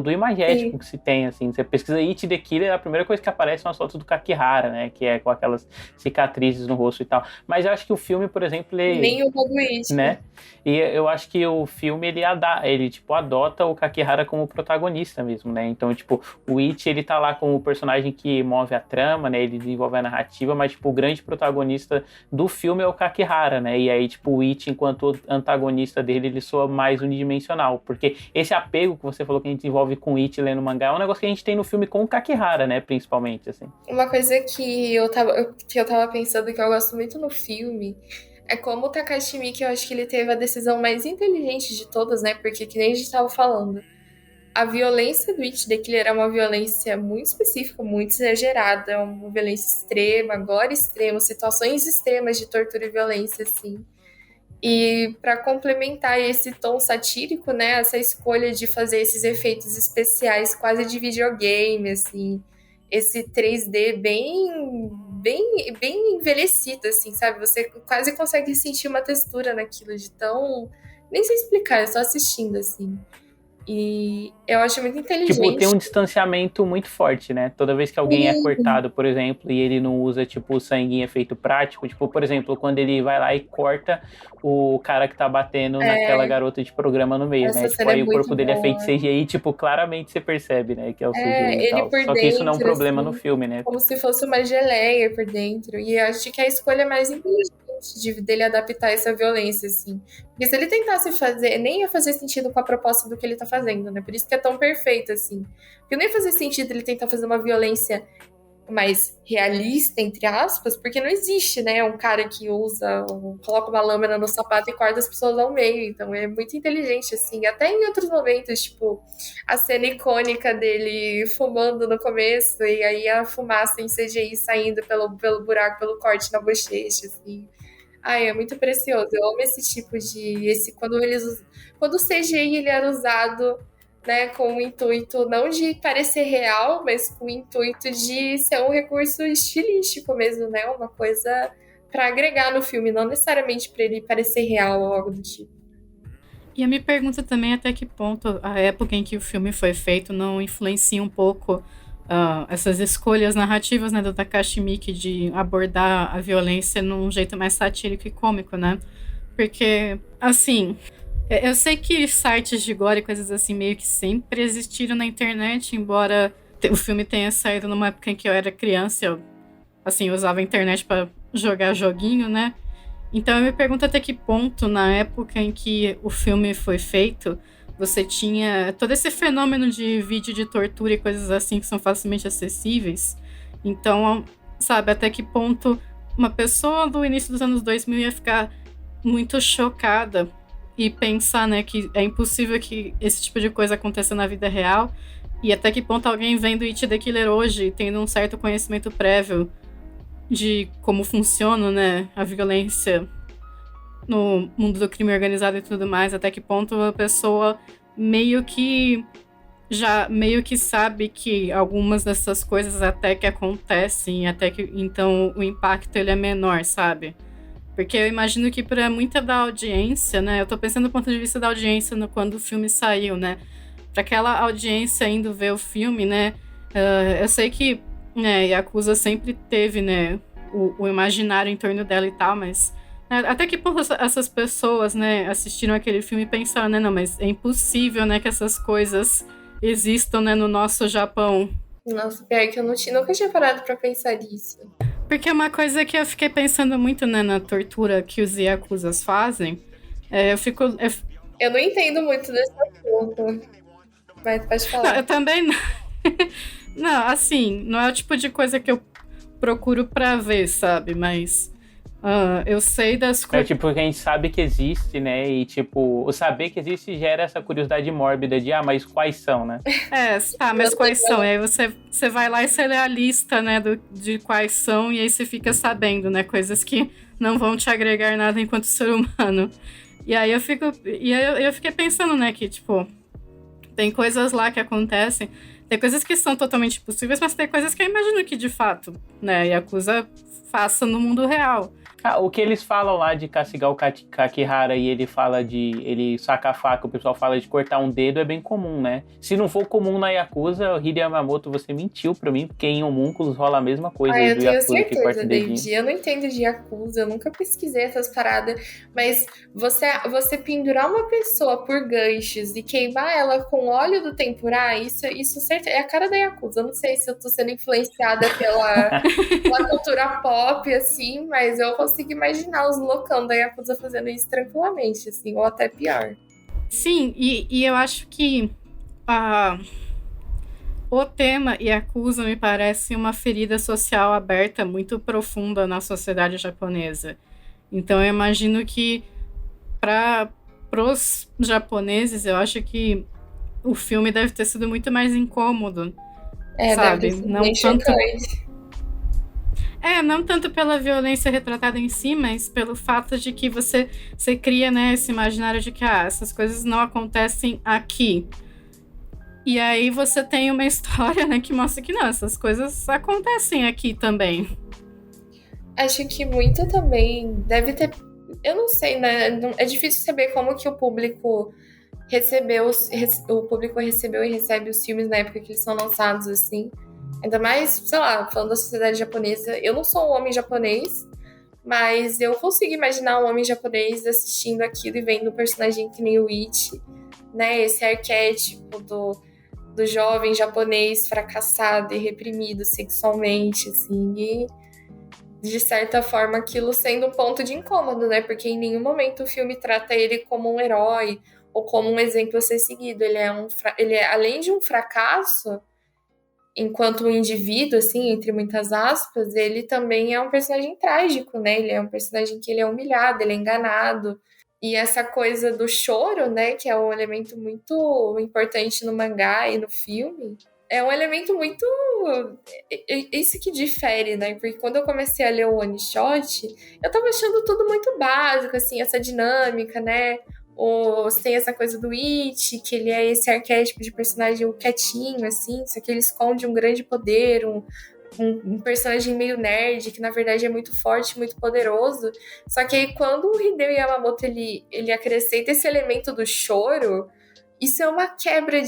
imagético Sim. que se tem, assim. Você pesquisa It the Killer, a primeira coisa que aparece são as fotos do Kakihara, né, que é com aquelas cicatrizes no rosto e tal. Mas eu acho que o filme, por exemplo, Nem o do It, né? E eu acho que o filme, ele tipo, adota o Kakihara como protagonista mesmo, né? Então, tipo, o It, ele tá lá como o personagem que move a trama, né? Ele desenvolve a narrativa, mas, tipo, o grande protagonista do filme é o Kakihara, né? E aí, tipo, o It, enquanto antagonista dele, ele soa mais unidimensional, porque esse apego que você falou que a gente desenvolve com o It lendo mangá é um negócio que a gente tem no filme com o Kakihara, né? Principalmente, assim. Uma coisa que eu tava pensando, que eu gosto muito no filme, é como o Takashi Miike, eu acho que ele teve a decisão mais inteligente de todas, né? Porque, que nem a gente tava falando, a violência do It the Killer é uma violência muito específica, muito exagerada, é uma violência extrema, gore extremo, situações extremas de tortura e violência, assim. E para complementar esse tom satírico, né, essa escolha de fazer esses efeitos especiais quase de videogame, assim, esse 3D bem envelhecido, assim, sabe? Você quase consegue sentir uma textura naquilo de tão... Nem sei explicar, é só assistindo, assim. E eu acho muito Tipo, tem inteligente. um distanciamento muito forte, né? Toda vez que alguém é cortado, por exemplo, e ele não usa, tipo, o sangue em efeito prático, tipo, por exemplo, quando ele vai lá e corta o cara que tá batendo naquela garota de programa no meio, Essa né? Tipo, cena é aí o corpo muito dele é feito boa. CGI, tipo, claramente você percebe, né? Que é o CGI e Ele tal. por Só que isso não é um dentro, problema assim, no filme, né? como se fosse uma geleia por dentro. E eu acho que a escolha mais inteligente dele adaptar essa violência, assim. Porque se ele tentasse fazer, nem ia fazer sentido com a proposta do que ele tá fazendo, né? Por isso que é tão perfeito, assim. Porque nem ia fazer sentido ele tentar fazer uma violência mais realista, entre aspas, porque não existe, né? Um cara que coloca uma lâmina no sapato e corta as pessoas ao meio. Então é muito inteligente, assim. Até em outros momentos, tipo, a cena icônica dele fumando no começo, e aí a fumaça em CGI saindo pelo buraco, pelo corte na bochecha, assim. Ai, é muito precioso. Eu amo esse tipo de. Quando o CGI ele era usado, né, com o intuito não de parecer real, mas com o intuito de ser um recurso estilístico mesmo, né? Uma coisa para agregar no filme, não necessariamente para ele parecer real ou algo do tipo. E eu me pergunto também até que ponto a época em que o filme foi feito não influencia um pouco essas escolhas narrativas, né, do Takashi Miike de abordar a violência num jeito mais satírico e cômico, né? Porque, assim, eu sei que sites de gore e coisas assim meio que sempre existiram na internet, embora o filme tenha saído numa época em que eu era criança, eu, assim, usava a internet para jogar joguinho, né? Então eu me pergunto até que ponto, na época em que o filme foi feito, você tinha todo esse fenômeno de vídeo de tortura e coisas assim que são facilmente acessíveis. Então, sabe, até que ponto uma pessoa do início dos anos 2000 ia ficar muito chocada e pensar, né, que é impossível que esse tipo de coisa aconteça na vida real, e até que ponto alguém vendo It the Killer hoje, tendo um certo conhecimento prévio de como funciona, né, a violência no mundo do crime organizado e tudo mais, até que ponto a pessoa meio que sabe que algumas dessas coisas até que acontecem, até que então o impacto ele é menor, sabe? Porque eu imagino que para muita da audiência, né, eu tô pensando do ponto de vista da audiência quando o filme saiu, né, para aquela audiência indo ver o filme, né, eu sei que, né, Yakuza sempre teve, né, o imaginário em torno dela e tal, mas até que ponto essas pessoas, né, assistiram aquele filme e pensaram, né, não, mas é impossível, né, que essas coisas existam, né, no nosso Japão. Nossa, pior que eu nunca tinha parado pra pensar nisso. Porque é uma coisa que eu fiquei pensando muito, né, na tortura que os Yakuzas fazem. Eu não entendo muito desse assunto, mas pode falar. Não, eu também não. Não, assim, não é o tipo de coisa que eu procuro pra ver, sabe? Mas eu sei das coisas. Tipo, que a gente sabe que existe, né? E, tipo, o saber que existe gera essa curiosidade mórbida de, mas quais são, né? Mas quais são? E aí você vai lá e você lê a lista, né, de quais são, e aí você fica sabendo, né, coisas que não vão te agregar nada enquanto ser humano. E aí eu fiquei pensando, né, que, tipo, tem coisas lá que acontecem, tem coisas que são totalmente possíveis, mas tem coisas que eu imagino que, de fato, né, Yakuza faça no mundo real. O que eles falam lá de castigar o Kakihara e ele fala ele saca a faca, o pessoal fala de cortar um dedo, é bem comum, né? Se não for comum na Yakuza, o Hide Yamamoto, você mentiu pra mim, porque em Homúnculos rola a mesma coisa eu do tenho Yakuza que corta certeza, dedinho. David. Eu não entendo de Yakuza, eu nunca pesquisei essas paradas, mas você pendurar uma pessoa por ganchos e queimar ela com óleo do tempurá, isso é a cara da Yakuza. Eu não sei se eu tô sendo influenciada pela cultura pop, assim, mas eu consigo imaginar os loucão da Yakuza fazendo isso tranquilamente, assim, ou até pior. Sim, e eu acho que o tema Yakuza me parece uma ferida social aberta muito profunda na sociedade japonesa. Então eu imagino que para os japoneses, eu acho que o filme deve ter sido muito mais incômodo, sabe? Deve ter sido bem chocante. Não tanto pela violência retratada em si, mas pelo fato de que você cria, né, esse imaginário de que essas coisas não acontecem aqui. E aí você tem uma história, né, que mostra que não, essas coisas acontecem aqui também. Acho que muito também deve ter... Eu não sei, né? É difícil saber como que o público recebeu e recebe os filmes na época que eles são lançados, assim. Ainda mais, sei lá, falando da sociedade japonesa. Eu não sou um homem japonês, mas eu consigo imaginar um homem japonês assistindo aquilo e vendo um personagem que nem o Ichi, né? Esse arquétipo do jovem japonês fracassado e reprimido sexualmente, assim. E, de certa forma, aquilo sendo um ponto de incômodo, né? Porque em nenhum momento o filme trata ele como um herói ou como um exemplo a ser seguido. Ele é além de um fracasso, enquanto um indivíduo, assim, entre muitas aspas, ele também é um personagem trágico, né? Ele é um personagem que ele é humilhado, ele é enganado. E essa coisa do choro, né, que é um elemento muito importante no mangá e no filme, é um elemento muito... Isso que difere, né? Porque quando eu comecei a ler o One Shot, eu tava achando tudo muito básico, assim, essa dinâmica, né? Você tem essa coisa do It, que ele é esse arquétipo de personagem quietinho, assim, só que ele esconde um grande poder, um personagem meio nerd, que na verdade é muito forte, muito poderoso. Só que aí quando o Hideo Yamamoto ele acrescenta esse elemento do choro, isso é uma quebra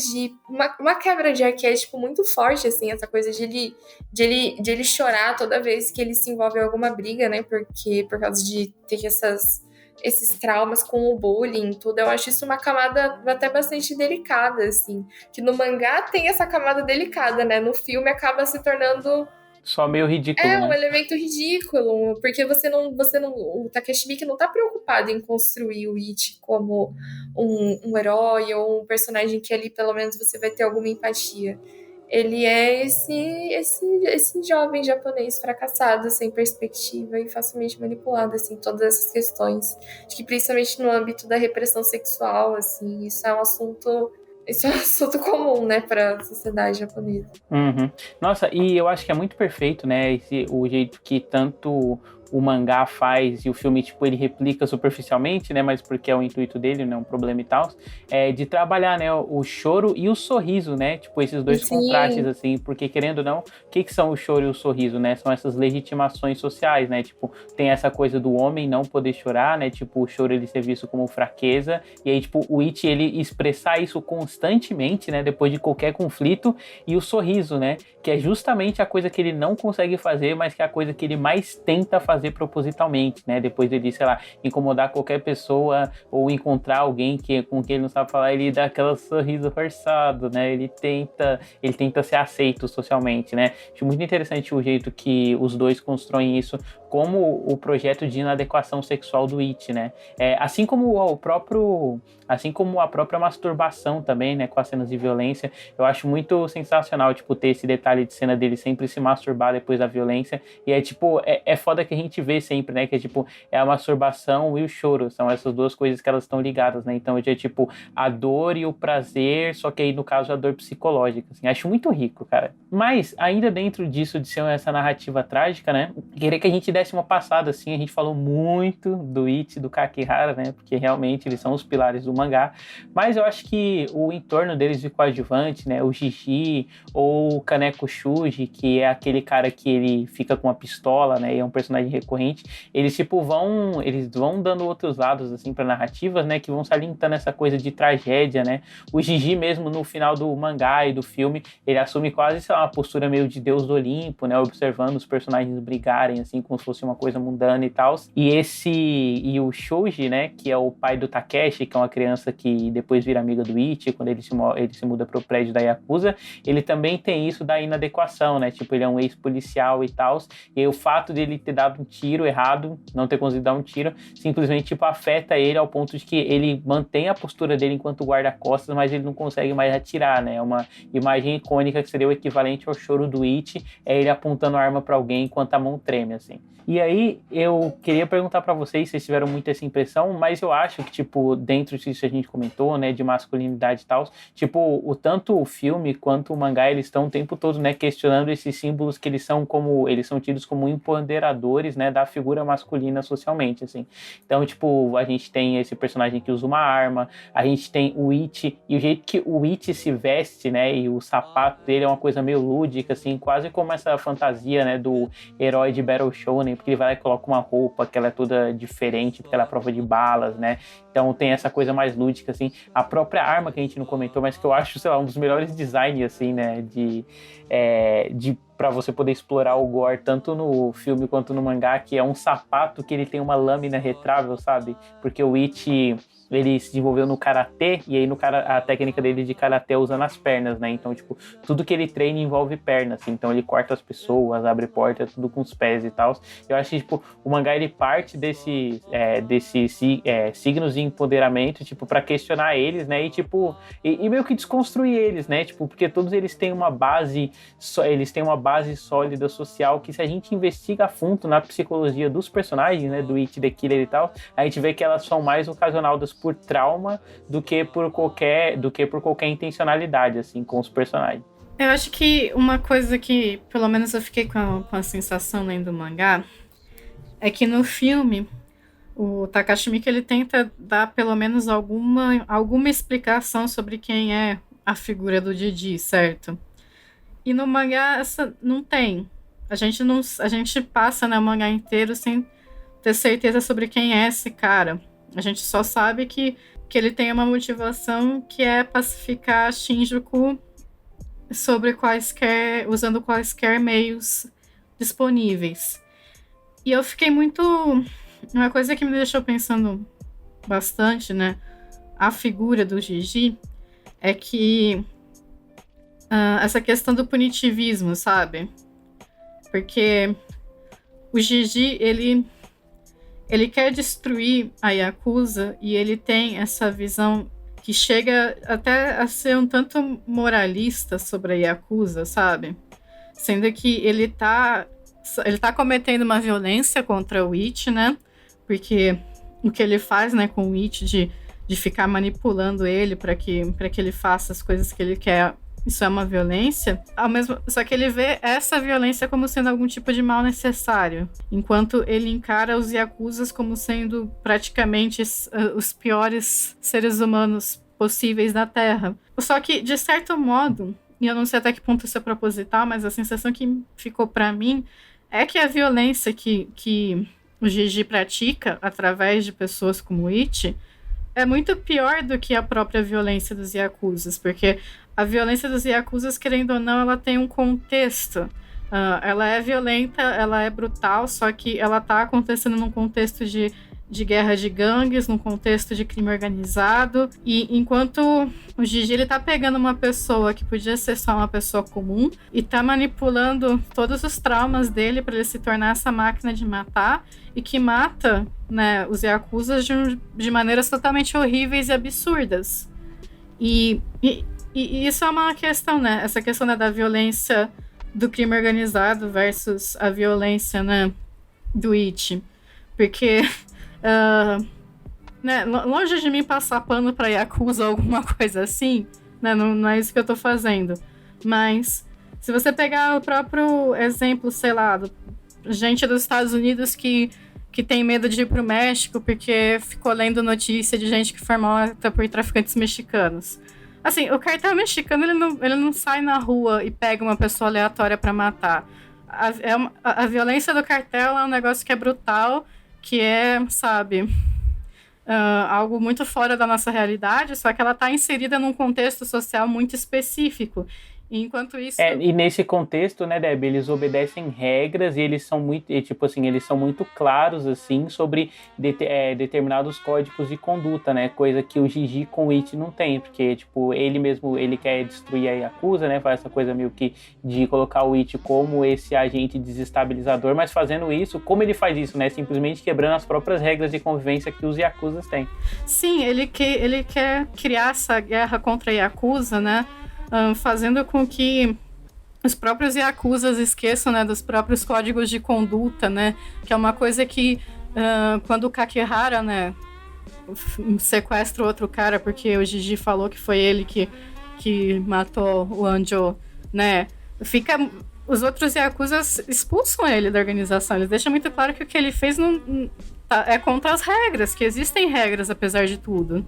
de arquétipo muito forte, assim, essa coisa de ele chorar toda vez que ele se envolve em alguma briga, né? Porque por causa de ter esses traumas com o bullying e tudo, eu acho isso uma camada até bastante delicada, assim. Que no mangá tem essa camada delicada, né? No filme acaba se tornando... Só meio ridículo, um elemento ridículo, porque o Takeshi Miike não tá preocupado em construir o Ichi como um herói ou um personagem que ali pelo menos você vai ter alguma empatia. Ele é esse jovem japonês fracassado, sem perspectiva e facilmente manipulado, assim, todas essas questões. Acho que principalmente no âmbito da repressão sexual, assim, isso é um assunto comum, né, para a sociedade japonesa. Uhum. Nossa, e eu acho que é muito perfeito, né, o jeito que tanto o mangá faz e o filme, tipo, ele replica superficialmente, né, mas porque é o intuito dele, né, um problema e tal, de trabalhar, né, o choro e o sorriso, né, tipo, esses dois contrastes, assim, porque querendo ou não, o que são o choro e o sorriso, né, são essas legitimações sociais, né, tipo, tem essa coisa do homem não poder chorar, né, tipo, o choro ele ser visto como fraqueza, e aí, tipo, o Ichi, ele expressar isso constantemente, né, depois de qualquer conflito, e o sorriso, né, que é justamente a coisa que ele não consegue fazer, mas que é a coisa que ele mais tenta fazer propositalmente, né? Depois ele, sei lá, incomodar qualquer pessoa ou encontrar alguém com quem ele não sabe falar, ele dá aquele sorriso forçado, né? Ele tenta ser aceito socialmente, né? Acho muito interessante o jeito que os dois constroem isso como o projeto de inadequação sexual do It, né? Assim como a própria masturbação também, né? Com as cenas de violência, eu acho muito sensacional, tipo, ter esse detalhe de cena dele sempre se masturbar depois da violência, e é foda que a gente vê sempre, né? Que é tipo, é a masturbação e o choro, são essas duas coisas que elas estão ligadas, né? Então é tipo, a dor e o prazer, só que aí no caso a dor psicológica, assim, acho muito rico, cara. Mas, ainda dentro disso, de ser essa narrativa trágica, né? Queria que a gente desse uma passada, assim, a gente falou muito do It, do Kakihara, né? Porque realmente eles são os pilares do mangá, mas eu acho que o entorno deles de coadjuvante, né? O Jiji, ou o Kaneko Shuji, que é aquele cara que ele fica com uma pistola, né? E é um personagem recorrente, eles tipo vão dando outros lados, assim, pra narrativas, né? Que vão salientando essa coisa de tragédia, né? O Jiji mesmo, no final do mangá e do filme, ele assume quase, sei lá, uma postura meio de Deus do Olimpo, né? Observando os personagens brigarem, assim, como se fosse uma coisa mundana e tal. E o Shoji, né? Que é o pai do Takeshi, que é uma criança que depois vira amiga do Ichi, quando ele se muda pro prédio da Yakuza, ele também tem isso da inadequação, né? Tipo, ele é um ex-policial e tal, e aí o fato dele ter dado um tiro errado, não ter conseguido dar um tiro, simplesmente, tipo, afeta ele ao ponto de que ele mantém a postura dele enquanto guarda-costas, mas ele não consegue mais atirar, né? É uma imagem icônica que seria o equivalente ao choro do It, é ele apontando a arma pra alguém enquanto a mão treme, assim. E aí, eu queria perguntar pra vocês se vocês tiveram muito essa impressão, mas eu acho que, tipo, dentro disso que a gente comentou, né, de masculinidade e tal, tipo, tanto o filme quanto o mangá, eles estão o tempo todo, né, questionando esses símbolos que eles são tidos como empoderadores, né, da figura masculina socialmente, assim. Então, tipo, a gente tem esse personagem que usa uma arma, a gente tem o It, e o jeito que o It se veste, né, e o sapato dele é uma coisa meio lúdica, assim, quase como essa fantasia, né, do herói de Battle Shonen, porque ele vai lá e coloca uma roupa que ela é toda diferente, porque ela é a prova de balas, né? Então tem essa coisa mais lúdica, assim. A própria arma que a gente não comentou, mas que eu acho, sei lá, um dos melhores designs, assim, né? Pra você poder explorar o gore, tanto no filme quanto no mangá, que é um sapato que ele tem uma lâmina retrável, sabe? Porque o It, ele se desenvolveu no karatê, e aí a técnica dele de karatê é usando as pernas, né? Então, tipo, tudo que ele treina envolve pernas, assim. Então ele corta as pessoas, abre porta, tudo com os pés e tal. Eu acho que, tipo, o mangá, ele parte desses signos de empoderamento, tipo, pra questionar eles, né? E, tipo, e meio que desconstruir eles, né? Tipo, porque todos eles têm uma base sólida social que, se a gente investiga a fundo na psicologia dos personagens, né? Do It the Killer e tal, a gente vê que elas são mais ocasionadas por trauma do que por qualquer intencionalidade, assim, com os personagens. Eu acho que uma coisa que, pelo menos eu fiquei com a sensação lendo o mangá, é que no filme, o Takashi Miike, ele tenta dar pelo menos alguma explicação sobre quem é a figura do Didi, certo? E no mangá essa não tem. A gente passa, né, o mangá inteiro sem ter certeza sobre quem é esse cara. A gente só sabe que ele tem uma motivação que é pacificar Shinjuku usando quaisquer meios disponíveis. E eu fiquei muito... Uma coisa que me deixou pensando bastante, né, a figura do Gigi, é que essa questão do punitivismo, sabe? Porque o Gigi, ele quer destruir a Yakuza, e ele tem essa visão que chega até a ser um tanto moralista sobre a Yakuza, sabe? Sendo que ele tá cometendo uma violência contra o It, né? Porque o que ele faz, né, com o It de ficar manipulando ele para que ele faça as coisas que ele quer, isso é uma violência. Só que ele vê essa violência como sendo algum tipo de mal necessário, enquanto ele encara os Yakuzas como sendo praticamente os piores seres humanos possíveis na Terra. Só que, de certo modo, e eu não sei até que ponto isso é proposital, mas a sensação que ficou para mim é que a violência que o Gigi pratica através de pessoas como o It é muito pior do que a própria violência dos Yakuzas, porque a violência dos Yakuzas, querendo ou não, ela tem um contexto. Ela é violenta, ela é brutal, só que ela tá acontecendo num contexto de guerra de gangues, num contexto de crime organizado, e enquanto o Gigi, ele tá pegando uma pessoa que podia ser só uma pessoa comum e tá manipulando todos os traumas dele para ele se tornar essa máquina de matar, e que mata, né, os Yakuzas de maneiras totalmente horríveis e absurdas. E isso é uma questão, né, essa questão, né, da violência do crime organizado versus a violência, né, do It, porque né, longe de mim passar pano pra Yakuza ou alguma coisa assim, né, não é isso que eu tô fazendo, mas se você pegar o próprio exemplo, sei lá, gente dos Estados Unidos que tem medo de ir pro México porque ficou lendo notícia de gente que foi morta por traficantes mexicanos. Assim, o cartel mexicano, ele não sai na rua e pega uma pessoa aleatória pra matar. A violência do cartel é um negócio que é brutal, que é, sabe, algo muito fora da nossa realidade, só que ela está inserida num contexto social muito específico. Enquanto isso... E nesse contexto, né, Deb, eles obedecem regras e eles são muito, tipo assim, eles são muito claros, assim, sobre determinados códigos de conduta, né, coisa que o Gigi com o Ichi não tem, porque, tipo, ele mesmo, ele quer destruir a Yakuza, né, faz essa coisa meio que de colocar o Ichi como esse agente desestabilizador, mas fazendo isso, como ele faz isso, né, simplesmente quebrando as próprias regras de convivência que os Yakuzas têm. Sim, ele quer criar essa guerra contra a Yakuza, né, fazendo com que os próprios Yakuzas esqueçam, né, dos próprios códigos de conduta, né, que é uma coisa que quando o Kakihara, né, sequestra o outro cara porque o Gigi falou que foi ele que matou o Anjo, né, os outros Yakuzas expulsam ele da organização, eles deixam muito claro que o que ele fez não é contra as regras, que existem regras apesar de tudo.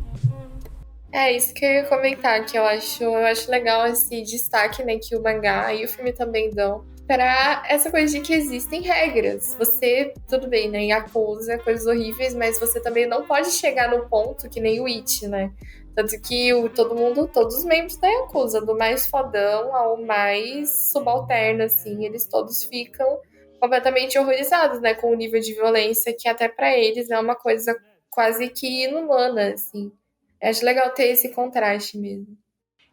É isso que eu ia comentar, que eu acho legal esse destaque, né, que o mangá e o filme também dão para essa coisa de que existem regras. Você, tudo bem, né, Yakuza, coisas horríveis, mas você também não pode chegar no ponto que nem o Ichi, né? Tanto que todos os membros da Yakuza, do mais fodão ao mais subalterno, assim, eles todos ficam completamente horrorizados, né, com o nível de violência que até para eles é uma coisa quase que inumana, assim. Eu acho legal ter esse contraste mesmo.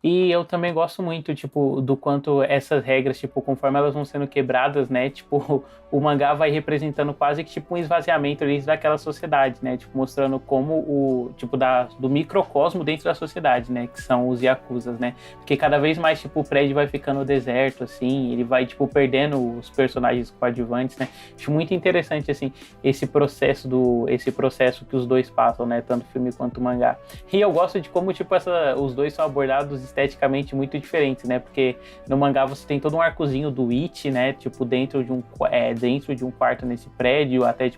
E eu também gosto muito, tipo, do quanto essas regras, tipo, conforme elas vão sendo quebradas, né, tipo, o mangá vai representando quase que, tipo, um esvaziamento ali daquela sociedade, né, tipo, mostrando como tipo, do microcosmo dentro da sociedade, né, que são os Yakuzas, né, porque cada vez mais, tipo, o prédio vai ficando deserto, assim, ele vai, tipo, perdendo os personagens coadjuvantes, né, acho muito interessante, assim, esse processo que os dois passam, né, tanto o filme quanto o mangá. E eu gosto de como, tipo, os dois são abordados esteticamente muito diferentes, né? Porque no mangá você tem todo um arcozinho do Ichi, né? Tipo, dentro de um quarto nesse prédio, até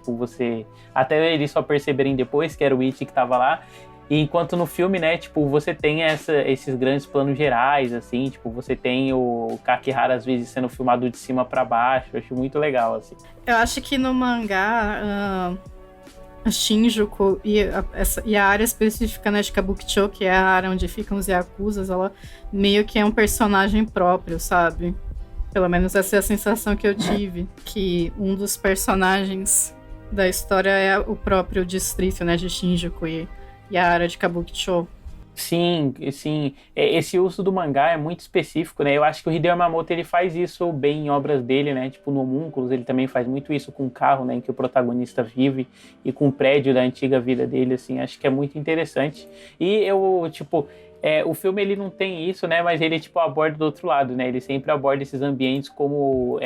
eles só perceberem depois que era o Ichi que tava lá. E enquanto no filme, né, tipo, você tem esses grandes planos gerais, assim, tipo, você tem o Kakihara às vezes sendo filmado de cima para baixo, eu acho muito legal, assim. Eu acho que no mangá Shinjuku e a área específica, né, de Kabukicho, que é a área onde ficam os Yakuzas, ela meio que é um personagem próprio, sabe? Pelo menos essa é a sensação que eu tive, que um dos personagens da história é o próprio distrito, né, de Shinjuku e a área de Kabukicho. Sim, esse uso do mangá é muito específico, né? Eu acho que o Hideo Yamamoto, ele faz isso bem em obras dele, né? Tipo, no Homúnculos, ele também faz muito isso com o carro, né? Em que o protagonista vive e com o prédio da antiga vida dele, assim. Acho que é muito interessante. E o filme, ele não tem isso, né? Mas ele, tipo, aborda do outro lado, né? Ele sempre aborda esses ambientes como,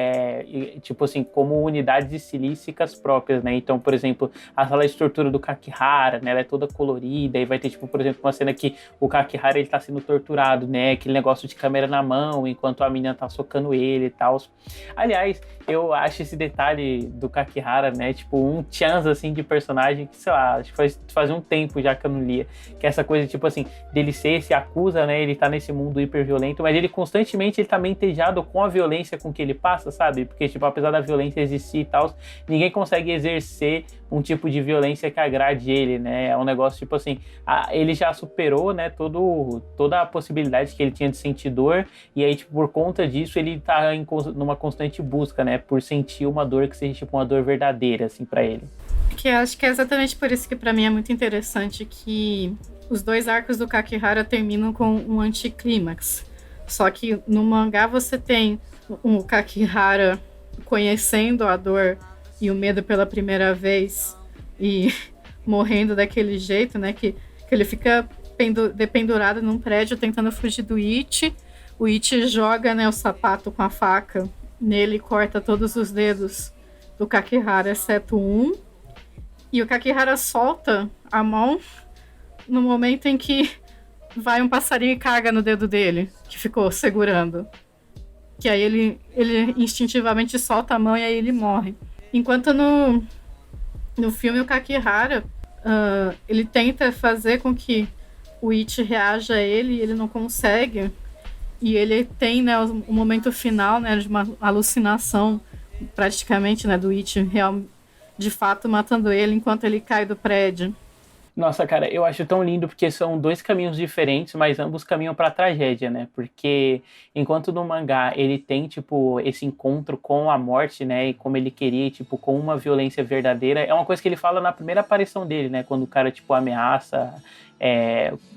como unidades silícicas próprias, né? Então, por exemplo, a sala de tortura do Kakihara, né? Ela é toda colorida e vai ter, tipo, por exemplo, uma cena que o Kakihara, ele tá sendo torturado, né? Aquele negócio de câmera na mão, enquanto a menina tá socando ele e tal. Aliás, eu acho esse detalhe do Kakihara, né? Tipo, um chance, assim, de personagem que, sei lá, acho que faz um tempo já que eu não lia. Que é essa coisa, tipo assim, dele ser se acusa, né? Ele tá nesse mundo hiperviolento, mas ele constantemente ele tá meio entediado com a violência com que ele passa, sabe? Porque, tipo, apesar da violência existir e tal, ninguém consegue exercer um tipo de violência que agrade ele, né? É um negócio, tipo assim, ele já superou, né, toda a possibilidade que ele tinha de sentir dor, e aí, tipo, por conta disso, ele tá numa constante busca, né? Por sentir uma dor que seja, tipo, uma dor verdadeira, assim, pra ele. Que eu acho que é exatamente por isso que pra mim é muito interessante que os dois arcos do Kakihara terminam com um anticlímax. Só que no mangá você tem o Kakihara conhecendo a dor e o medo pela primeira vez e morrendo daquele jeito, né? Que ele fica dependurado num prédio tentando fugir do Ichi. O Ichi joga, né, o sapato com a faca nele e corta todos os dedos do Kakihara, exceto um. E o Kakihara solta a mão no momento em que vai um passarinho e caga no dedo dele, que ficou segurando. Que aí ele instintivamente solta a mão e aí ele morre. Enquanto no filme o Kakihara, ele tenta fazer com que o Ichi reaja a ele e ele não consegue. E ele tem, né, o momento final, né, de uma alucinação praticamente, né, do Ichi de fato matando ele enquanto ele cai do prédio. Nossa, cara, eu acho tão lindo porque são dois caminhos diferentes, mas ambos caminham pra tragédia, né? Porque enquanto no mangá ele tem, tipo, esse encontro com a morte, né? E como ele queria, tipo, com uma violência verdadeira, é uma coisa que ele fala na primeira aparição dele, né? Quando o cara, tipo, ameaça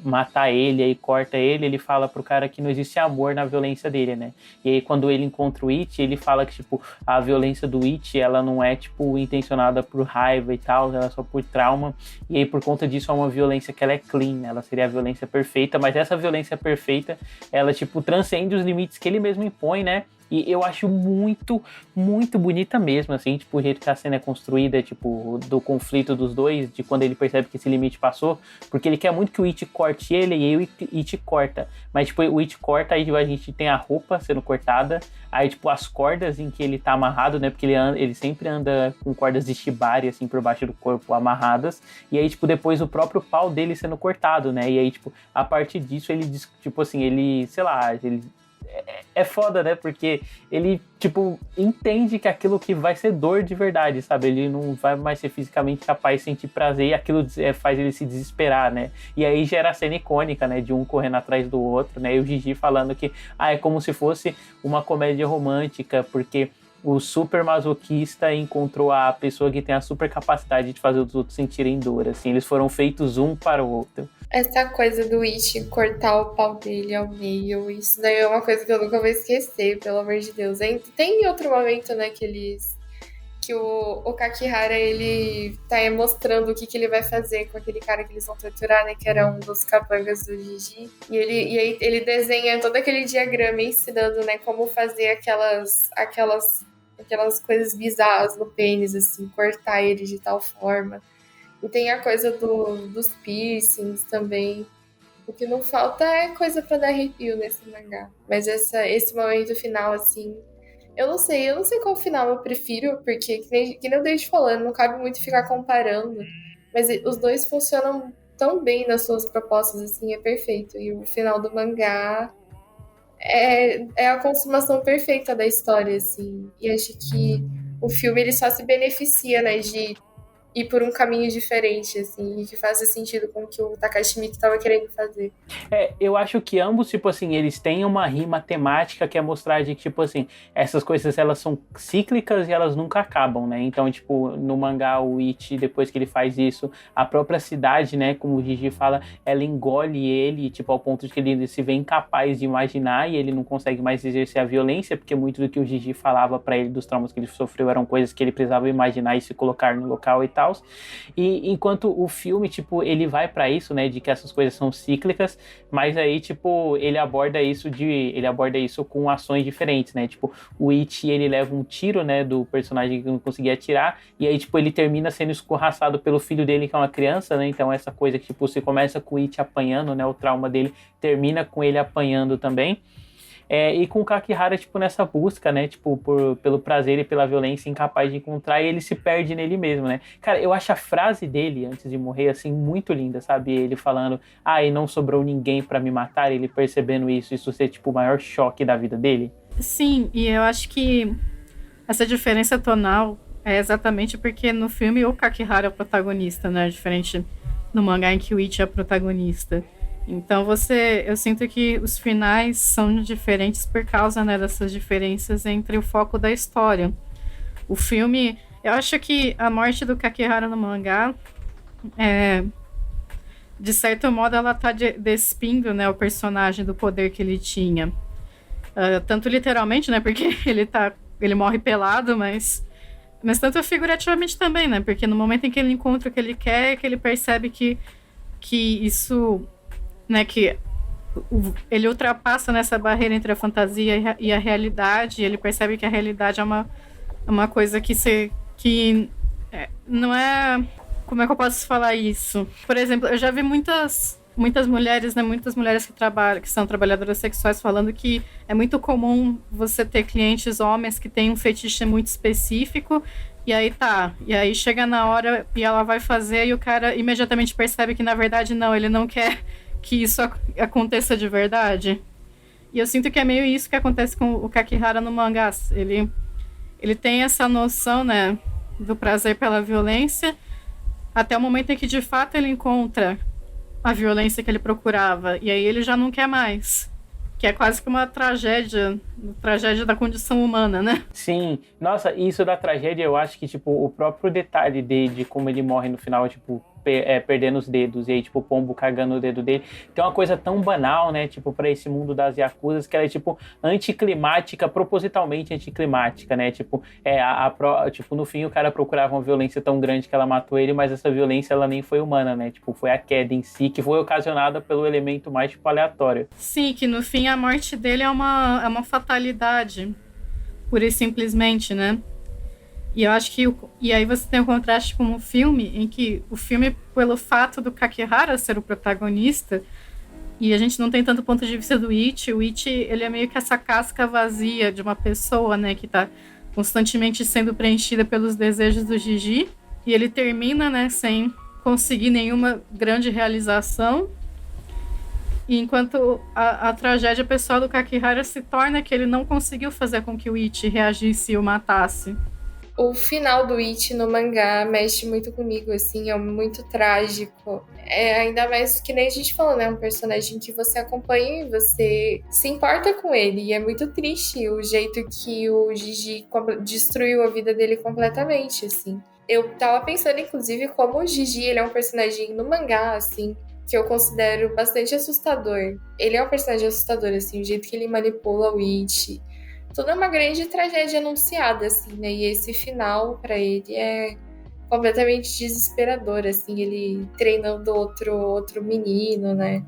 matar ele, aí corta ele, ele fala pro cara que não existe amor na violência dele, né? E aí quando ele encontra o Ichi, ele fala que, tipo, a violência do Ichi, ela não é, tipo, intencionada por raiva e tal, ela é só por trauma. E aí, por conta disso, é uma violência que ela é clean, né? Ela seria a violência perfeita, mas essa violência perfeita, ela, tipo, transcende os limites que ele mesmo impõe, né? E eu acho muito, muito bonita mesmo, assim, tipo, o jeito que a cena é construída, tipo, do conflito dos dois, de quando ele percebe que esse limite passou, porque ele quer muito que o Ichi corte ele, e aí o Ichi corta. Mas, tipo, o Ichi corta, aí a gente tem a roupa sendo cortada, aí, tipo, as cordas em que ele tá amarrado, né, porque ele sempre anda com cordas de shibari, assim, por baixo do corpo, amarradas, e aí, tipo, depois o próprio pau dele sendo cortado, né, e aí, tipo, a partir disso, ele, tipo assim, ele, sei lá, ele... É foda, né? Porque ele, tipo, entende que aquilo que vai ser dor de verdade, sabe? Ele não vai mais ser fisicamente capaz de sentir prazer e aquilo faz ele se desesperar, né? E aí gera a cena icônica, né? De um correndo atrás do outro, né? E o Gigi falando que, é como se fosse uma comédia romântica, porque o super masoquista encontrou a pessoa que tem a super capacidade de fazer os outros sentirem dor, assim. Eles foram feitos um para o outro. Essa coisa do Ichi cortar o pau dele ao meio, isso daí é uma coisa que eu nunca vou esquecer, pelo amor de Deus. Tem outro momento, né, que o Kakihara, ele tá mostrando o que ele vai fazer com aquele cara que eles vão torturar, né, que era um dos capangas do Gigi. E aí ele desenha todo aquele diagrama ensinando, né, como fazer aquelas coisas bizarras no pênis, assim, cortar ele de tal forma. E tem a coisa dos piercings também. O que não falta é coisa pra dar arrepio nesse mangá. Mas esse momento final, assim... Eu não sei qual final eu prefiro, porque, que nem o David falando, não cabe muito ficar comparando. Mas os dois funcionam tão bem nas suas propostas, assim, é perfeito. E o final do mangá é a consumação perfeita da história, assim. E acho que o filme, ele só se beneficia, né, de ir por um caminho diferente, assim, e que faça sentido com o que o Takashi Miike estava querendo fazer. Eu acho que ambos, tipo assim, eles têm uma rima temática que é mostrar de que, tipo assim, essas coisas, elas são cíclicas e elas nunca acabam, né? Então, tipo, no mangá, o Ichi, depois que ele faz isso, a própria cidade, né, como o Gigi fala, ela engole ele, tipo, ao ponto de que ele se vê incapaz de imaginar e ele não consegue mais exercer a violência, porque muito do que o Gigi falava pra ele dos traumas que ele sofreu eram coisas que ele precisava imaginar e se colocar no local e tal. E enquanto o filme, tipo, ele vai pra isso, né, de que essas coisas são cíclicas, mas aí, tipo, ele aborda isso com ações diferentes, né, tipo, o Ichi, ele leva um tiro, né, do personagem que não conseguia atirar, e aí, tipo, ele termina sendo escorraçado pelo filho dele, que é uma criança, né, então essa coisa que, tipo, você começa com o Ichi apanhando, né, o trauma dele termina com ele apanhando também. E com o Kakihara, tipo, nessa busca, né, tipo, pelo prazer e pela violência, incapaz de encontrar, e ele se perde nele mesmo, né. Cara, eu acho a frase dele, antes de morrer, assim, muito linda, sabe, ele falando, e não sobrou ninguém pra me matar, ele percebendo isso ser, tipo, o maior choque da vida dele. Sim, e eu acho que essa diferença tonal é exatamente porque no filme o Kakihara é o protagonista, né, diferente no mangá em que o Ichi é o protagonista. Então eu sinto que os finais são diferentes por causa, né, dessas diferenças entre o foco da história. O filme, eu acho que a morte do Kakihara no mangá, de certo modo, ela tá despindo, né, o personagem do poder que ele tinha. Tanto literalmente, né, porque ele morre pelado, mas tanto figurativamente também, né, porque no momento em que ele encontra o que ele quer, é que ele percebe que isso... né, que ele ultrapassa nessa barreira entre a fantasia e a realidade, e ele percebe que a realidade é uma coisa que não é... Como é que eu posso falar isso? Por exemplo, eu já vi muitas mulheres, né, muitas mulheres que são trabalhadoras sexuais falando que é muito comum você ter clientes homens que têm um fetiche muito específico, e aí chega na hora e ela vai fazer e o cara imediatamente percebe que na verdade não, ele não quer que isso aconteça de verdade. E eu sinto que é meio isso que acontece com o Kakihara no mangá. Ele tem essa noção, né, do prazer pela violência, até o momento em que de fato ele encontra a violência que ele procurava, e aí ele já não quer mais. Que é quase que uma tragédia da condição humana, né? Sim, nossa, isso da tragédia, eu acho que, tipo, o próprio detalhe de como ele morre no final, tipo, perdendo os dedos, e aí, tipo, o pombo cagando o dedo dele, tem uma coisa tão banal, né, tipo, pra esse mundo das Yakuzas, que ela é, tipo, anticlimática, propositalmente anticlimática, né, tipo, tipo, no fim o cara procurava uma violência tão grande que ela matou ele, mas essa violência, ela nem foi humana, né, tipo, foi a queda em si, que foi ocasionada pelo elemento mais, tipo, aleatório. Sim, que no fim a morte dele é uma fatalidade, pura e simplesmente, né? E eu acho que e aí você tem o contraste com o filme, em que o filme, pelo fato do Kakihara ser o protagonista, e a gente não tem tanto ponto de vista do Ichi, o Ichi, ele é meio que essa casca vazia de uma pessoa, né, que tá constantemente sendo preenchida pelos desejos do Gigi, e ele termina, né, sem conseguir nenhuma grande realização. E enquanto a tragédia pessoal do Kakihara se torna que ele não conseguiu fazer com que o Ichi reagisse e o matasse. O final do Ichi no mangá mexe muito comigo, assim, é muito trágico. Ainda mais que nem a gente falou, né? Um personagem que você acompanha e você se importa com ele. E é muito triste o jeito que o Gigi destruiu a vida dele completamente, assim. Eu tava pensando, inclusive, como o Gigi, ele é um personagem no mangá, assim, que eu considero bastante assustador. Ele é um personagem assustador, assim, o jeito que ele manipula o Ichi. Tudo é uma grande tragédia anunciada, assim, né? E esse final, pra ele, é completamente desesperador, assim, ele treinando outro menino, né?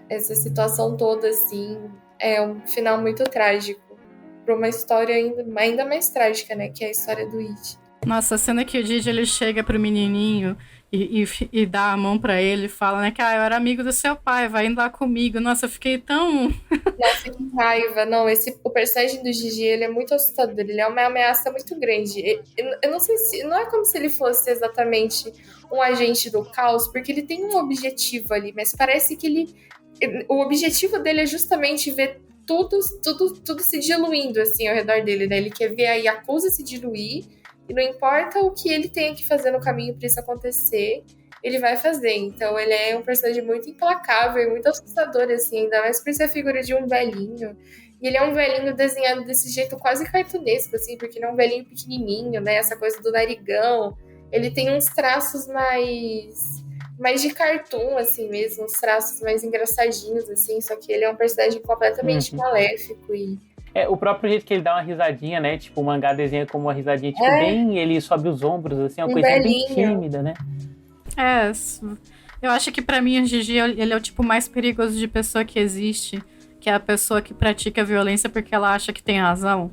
Essa situação toda, assim, é um final muito trágico. Pra uma história ainda mais trágica, né? Que é a história do Ichi. Nossa, a cena que o Gigi, ele chega pro menininho e dá a mão pra ele e fala, né, que eu era amigo do seu pai, vai indo lá comigo. Nossa, eu fiquei tão... Nossa, que raiva. Não, o personagem do Gigi, ele é muito assustador. Ele é uma ameaça muito grande. Eu não sei se... Não é como se ele fosse exatamente um agente do caos, porque ele tem um objetivo ali, mas parece que o objetivo dele é justamente ver tudo se diluindo, assim, ao redor dele, né? Ele quer ver a Yakuza se diluir, e não importa o que ele tenha que fazer no caminho para isso acontecer, ele vai fazer. Então ele é um personagem muito implacável e muito assustador, assim, ainda mais por ser a figura de um velhinho. E ele é um velhinho desenhado desse jeito quase cartunesco, assim, porque ele é um velhinho pequenininho, né? Essa coisa do narigão. Ele tem uns traços mais de cartoon, assim mesmo, uns traços mais engraçadinhos, assim, só que ele é um personagem completamente maléfico e... O próprio jeito que ele dá uma risadinha, né? Tipo, o mangá desenha como uma risadinha, tipo, bem... Ele sobe os ombros, assim, uma coisa bem tímida, né? Eu acho que pra mim o Gigi, ele é o tipo mais perigoso de pessoa que existe, que é a pessoa que pratica violência porque ela acha que tem razão.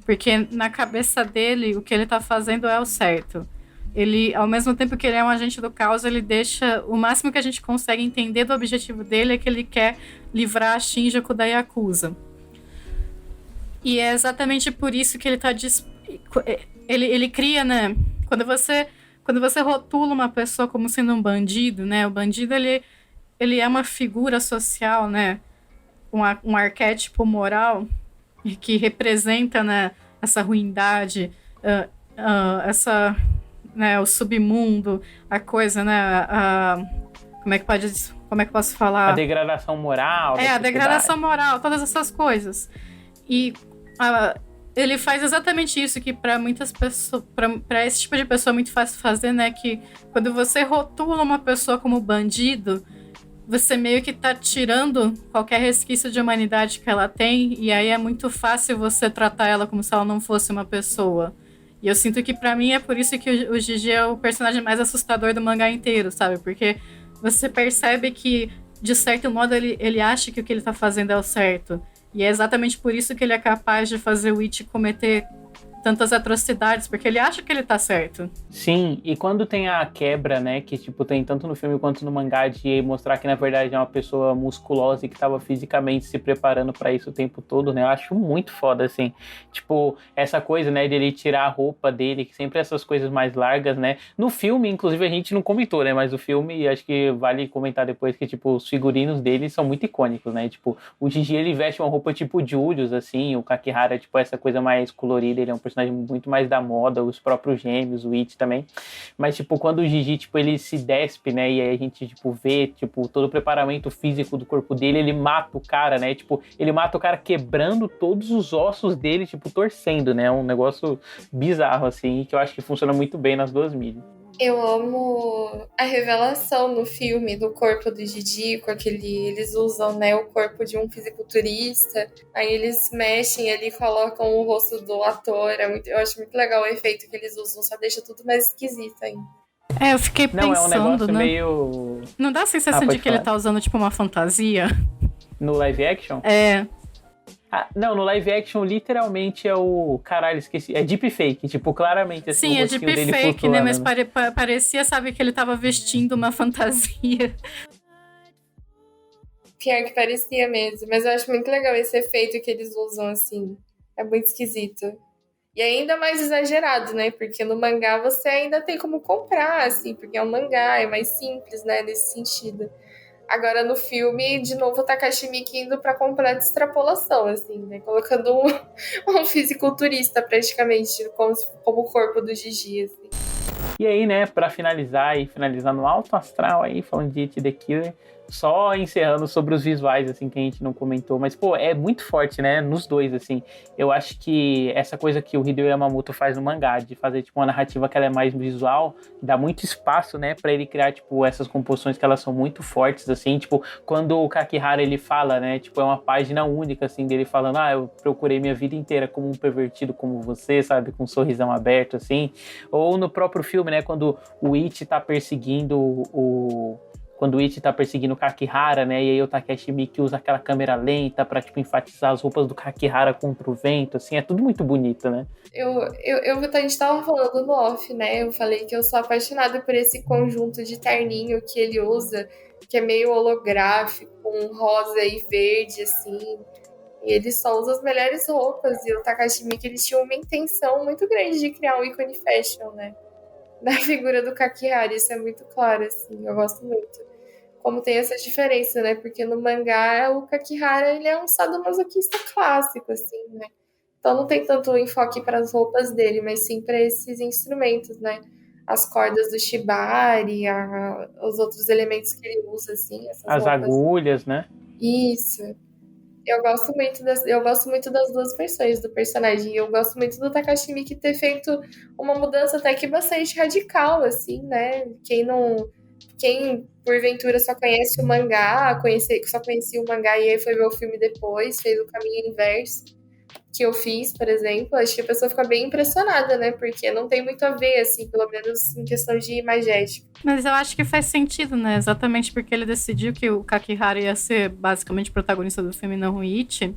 Porque na cabeça dele, o que ele tá fazendo é o certo. Ele, ao mesmo tempo que ele é um agente do caos, ele deixa... O máximo que a gente consegue entender do objetivo dele é que ele quer livrar a Shinjuku da Yakuza. E é exatamente por isso que ele tá... Ele cria, né? Quando você rotula uma pessoa como sendo um bandido, né? O bandido, ele é uma figura social, né? Um arquétipo moral que representa, né, essa ruindade, essa... Né, o submundo, a coisa, né? Como é que eu posso falar? A degradação moral. A degradação moral, todas essas coisas. E ele faz exatamente isso que para muitas pessoas, para esse tipo de pessoa é muito fácil fazer, né? Que quando você rotula uma pessoa como bandido, você meio que tá tirando qualquer resquício de humanidade que ela tem, e aí é muito fácil você tratar ela como se ela não fosse uma pessoa. E eu sinto que pra mim é por isso que o Gigi é o personagem mais assustador do mangá inteiro, sabe? Porque você percebe que, de certo modo, ele acha que o que ele tá fazendo é o certo. E é exatamente por isso que ele é capaz de fazer o Ichi cometer tantas atrocidades, porque ele acha que ele tá certo. Sim, e quando tem a quebra, né, que tipo tem tanto no filme quanto no mangá, de mostrar que na verdade é uma pessoa musculosa e que tava fisicamente se preparando pra isso o tempo todo, né, eu acho muito foda, assim, tipo, essa coisa, né, de ele tirar a roupa dele, que sempre essas coisas mais largas, né, no filme, inclusive, a gente não comentou, né, mas o filme, acho que vale comentar depois que, tipo, os figurinos dele são muito icônicos, né, tipo, o Gigi, ele veste uma roupa tipo Julius, assim, o Kakihara, tipo, essa coisa mais colorida, ele é um personagem personagem muito mais da moda, os próprios gêmeos, o It também. Mas, tipo, quando o Gigi, tipo, ele se despe, né, e aí a gente, tipo, vê, tipo, todo o preparamento físico do corpo dele, ele mata o cara, né, tipo, ele mata o cara quebrando todos os ossos dele, tipo, torcendo, né, um negócio bizarro, assim, que eu acho que funciona muito bem nas duas mídias. Eu amo a revelação no filme do corpo do Didi, com aquele. Eles usam, né, o corpo de um fisiculturista, aí eles mexem ali, colocam o rosto do ator. Eu acho muito legal o efeito que eles usam, só deixa tudo mais esquisito ainda. Eu fiquei pensando, Não, é um negócio né? meio... Não dá a sensação de que ele tá usando, tipo, uma fantasia? No live action? É. Não, no live action, literalmente é o... Caralho, esqueci. É deepfake, tipo, claramente. Assim, sim, é deepfake, né? Mas parecia, sabe, que ele tava vestindo uma fantasia. Pior que parecia mesmo. Mas eu acho muito legal esse efeito que eles usam, assim. É muito esquisito. E ainda mais exagerado, né? Porque no mangá você ainda tem como comprar, assim. Porque é um mangá, é mais simples, né? Nesse sentido. Agora, no filme, de novo, o Takashi Miike indo pra completa extrapolação, assim, né? Colocando um fisiculturista, praticamente, como o corpo do Gigi, assim. E aí, né, pra finalizar no alto astral aí, falando de It the Killer, só encerrando sobre os visuais, assim, que a gente não comentou, mas, pô, é muito forte, né, nos dois, assim. Eu acho que essa coisa que o Hideo Yamamoto faz no mangá, de fazer, tipo, uma narrativa que ela é mais visual, dá muito espaço, né, pra ele criar, tipo, essas composições que elas são muito fortes, assim, tipo, quando o Kakihara, ele fala, né, tipo, é uma página única, assim, dele falando, eu procurei minha vida inteira como um pervertido como você, sabe, com um sorrisão aberto, assim, ou no próprio filme, né, quando o It tá perseguindo quando o It tá perseguindo o Kakihara, né, e aí o Takashi Miike usa aquela câmera lenta pra, tipo, enfatizar as roupas do Kakihara contra o vento, assim, é tudo muito bonito, né? A gente tava falando no off, né, eu falei que eu sou apaixonada por esse conjunto de terninho que ele usa, que é meio holográfico, com rosa e verde, assim, e ele só usa as melhores roupas, e o Takashi Miike, ele tinha uma intenção muito grande de criar um ícone fashion, né, da figura do Kakihara, isso é muito claro, assim, eu gosto muito. Como tem essa diferença, né? Porque no mangá, o Kakihara, ele é um sadomasoquista clássico, assim, né? Então não tem tanto enfoque para as roupas dele, mas sim para esses instrumentos, né? As cordas do shibari, os outros elementos que ele usa, assim, essas as roupas. agulhas, né? Isso. Eu gosto muito das duas versões do personagem. Eu gosto muito do Takashi Miike ter feito uma mudança até que bastante radical, assim, né? Quem porventura só conhece o mangá, só conhecia o mangá e aí foi ver o filme depois, fez o caminho inverso que eu fiz, por exemplo, acho que a pessoa fica bem impressionada, né? Porque não tem muito a ver, assim, pelo menos em questão de imagética. Mas eu acho que faz sentido, né? Exatamente porque ele decidiu que o Kakihara ia ser basicamente o protagonista do filme, não o It.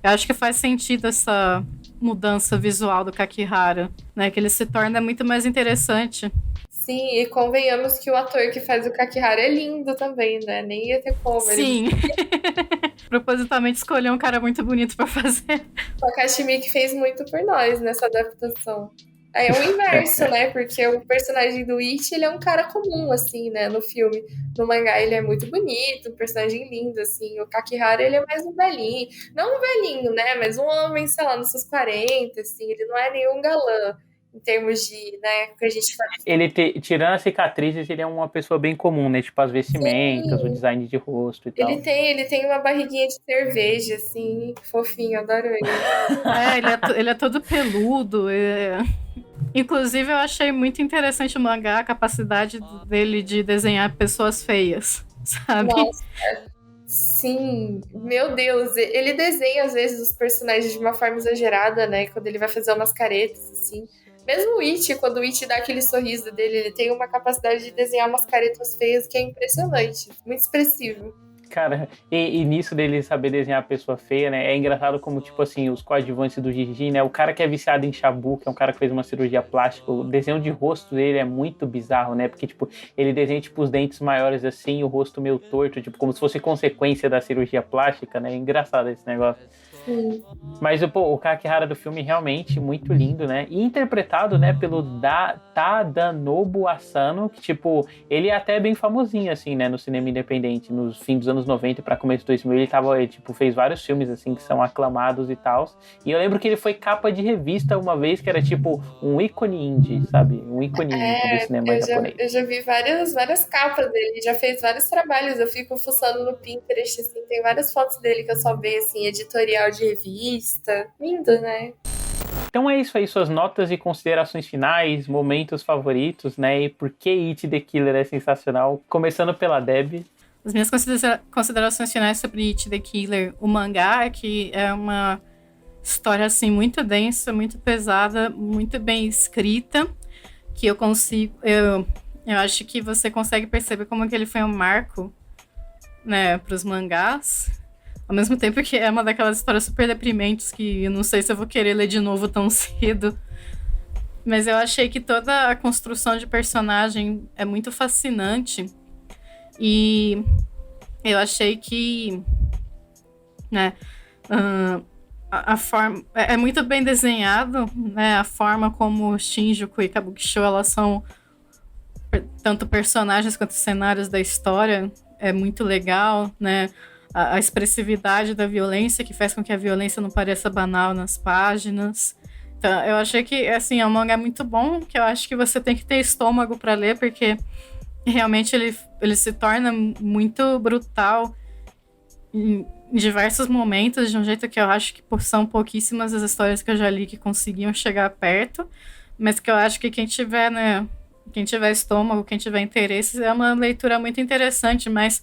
Eu acho que faz sentido essa mudança visual do Kakihara, né? Que ele se torna muito mais interessante. Sim, e convenhamos que o ator que faz o Kakihara é lindo também, né? Nem ia ter como. Sim. Propositalmente escolheu um cara muito bonito pra fazer. O Takashi Miike fez muito por nós nessa adaptação. Aí é o inverso, né? Porque o personagem do It, ele é um cara comum, assim, né? No filme. No mangá, ele é muito bonito, um personagem lindo, assim. O Kakihara, ele é mais um velhinho. Não um velhinho, né? Mas um homem, sei lá, nos seus 40, assim. Ele não é nenhum galã. Em termos de, né, que a gente faz. Ele, tirando as cicatrizes, ele é uma pessoa bem comum, né? Tipo, as vestimentas, Sim. O design de rosto e tal. Ele tem uma barriguinha de cerveja, assim, fofinho, adoro ele. Ele é todo peludo. Inclusive, eu achei muito interessante o mangá, a capacidade dele de desenhar pessoas feias, sabe? Nossa, sim, meu Deus, ele desenha às vezes os personagens de uma forma exagerada, né? Quando ele vai fazer umas caretas, assim. Mesmo o It, quando o It dá aquele sorriso dele, ele tem uma capacidade de desenhar umas caretas feias que é impressionante, muito expressivo. Cara, e nisso dele saber desenhar a pessoa feia, né? É engraçado como, tipo assim, os coadjuvantes do Gigi, né? O cara que é viciado em Shabu, que é um cara que fez uma cirurgia plástica, o desenho de rosto dele é muito bizarro, né? Porque, tipo, ele desenha, tipo, os dentes maiores assim, o rosto meio torto, tipo, como se fosse consequência da cirurgia plástica, né? É engraçado esse negócio. Sim. Mas, o Kakihara do filme realmente muito lindo, né? E interpretado, né, pelo Tadanobu Asano, que, tipo, ele é até bem famosinho, assim, né, no cinema independente, nos fins dos anos anos 90 pra começo de 2000, ele tipo, fez vários filmes, assim, que são aclamados e tal. E eu lembro que ele foi capa de revista uma vez, que era tipo um ícone indie, sabe? Um ícone indie do cinema japonês. Eu já vi várias capas dele, já fez vários trabalhos, eu fico fuçando no Pinterest, assim, tem várias fotos dele que eu só vejo, assim, editorial de revista. Lindo, né? Então é isso aí, suas notas e considerações finais, momentos favoritos, né? E por que It the Killer é sensacional. Começando pela Deb. As minhas considerações finais sobre It the Killer, o mangá, é que é uma história, assim, muito densa, muito pesada, muito bem escrita, que eu acho que você consegue perceber como que ele foi um marco, né, para os mangás. Ao mesmo tempo que é uma daquelas histórias super deprimentes que eu não sei se eu vou querer ler de novo tão cedo. Mas eu achei que toda a construção de personagem é muito fascinante. E eu achei que, né, a forma é muito bem desenhado, né, a forma como Shinjuku e Kabukicho, elas são tanto personagens quanto cenários da história, é muito legal, né? A expressividade da violência, que faz com que a violência não pareça banal nas páginas. Então, eu achei que, assim, é um mangá muito bom, que eu acho que você tem que ter estômago para ler, porque realmente ele se torna muito brutal em diversos momentos, de um jeito que eu acho que são pouquíssimas as histórias que eu já li que conseguiam chegar perto, mas que eu acho que quem tiver, né, quem tiver estômago, quem tiver interesse, é uma leitura muito interessante, mas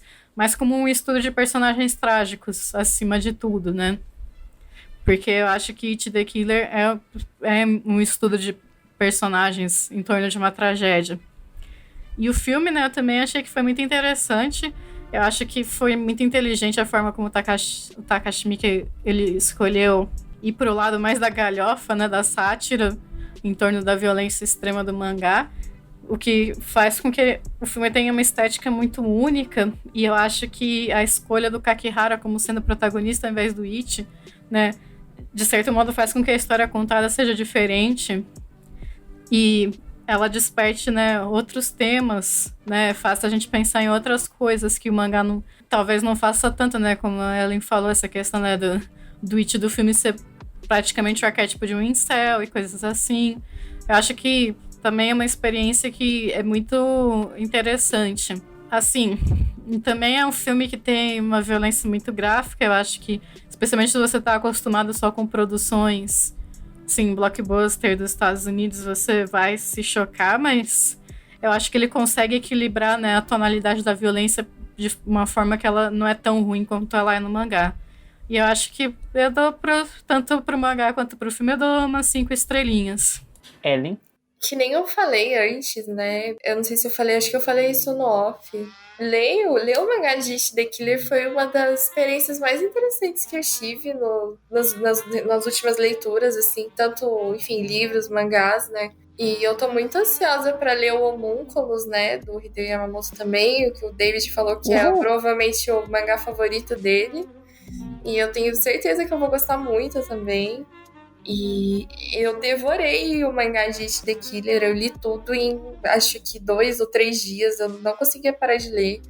como um estudo de personagens trágicos, acima de tudo, né? Porque eu acho que It the Killer é um estudo de personagens em torno de uma tragédia. E o filme, né, eu também achei que foi muito interessante. Eu acho que foi muito inteligente a forma como o Takashi Miike, ele escolheu ir pro lado mais da galhofa, né, da sátira, em torno da violência extrema do mangá. O que faz com que o filme tenha uma estética muito única, e eu acho que a escolha do Kakihara como sendo protagonista ao invés do Ichi, né, de certo modo faz com que a história contada seja diferente e ela desperte, né, outros temas, né, faça a gente pensar em outras coisas que o mangá talvez não faça tanto, né, como a Ellen falou, essa questão, né, do Ichi do filme ser praticamente o arquétipo de um incel e coisas assim. Eu acho que também é uma experiência que é muito interessante. Assim, também é um filme que tem uma violência muito gráfica. Eu acho que, especialmente se você está acostumado só com produções, assim, blockbuster dos Estados Unidos, você vai se chocar, mas eu acho que ele consegue equilibrar, né, a tonalidade da violência de uma forma que ela não é tão ruim quanto ela é no mangá. E eu acho que eu dou tanto pro mangá quanto pro filme, eu dou umas 5 estrelinhas. Ellen? Que nem eu falei antes, né? Eu não sei se eu falei, acho que eu falei isso no off. Ler o mangá de It the Killer foi uma das experiências mais interessantes que eu tive nas últimas leituras, assim, tanto, enfim, livros, mangás, né? E eu tô muito ansiosa pra ler o Homúnculos, né, do Hideo Yamamoto também, o que o David falou que é provavelmente o mangá favorito dele. E eu tenho certeza que eu vou gostar muito também. E eu devorei o mangá de It the Killer, eu li tudo em acho que 2 ou 3 dias, eu não conseguia parar de ler.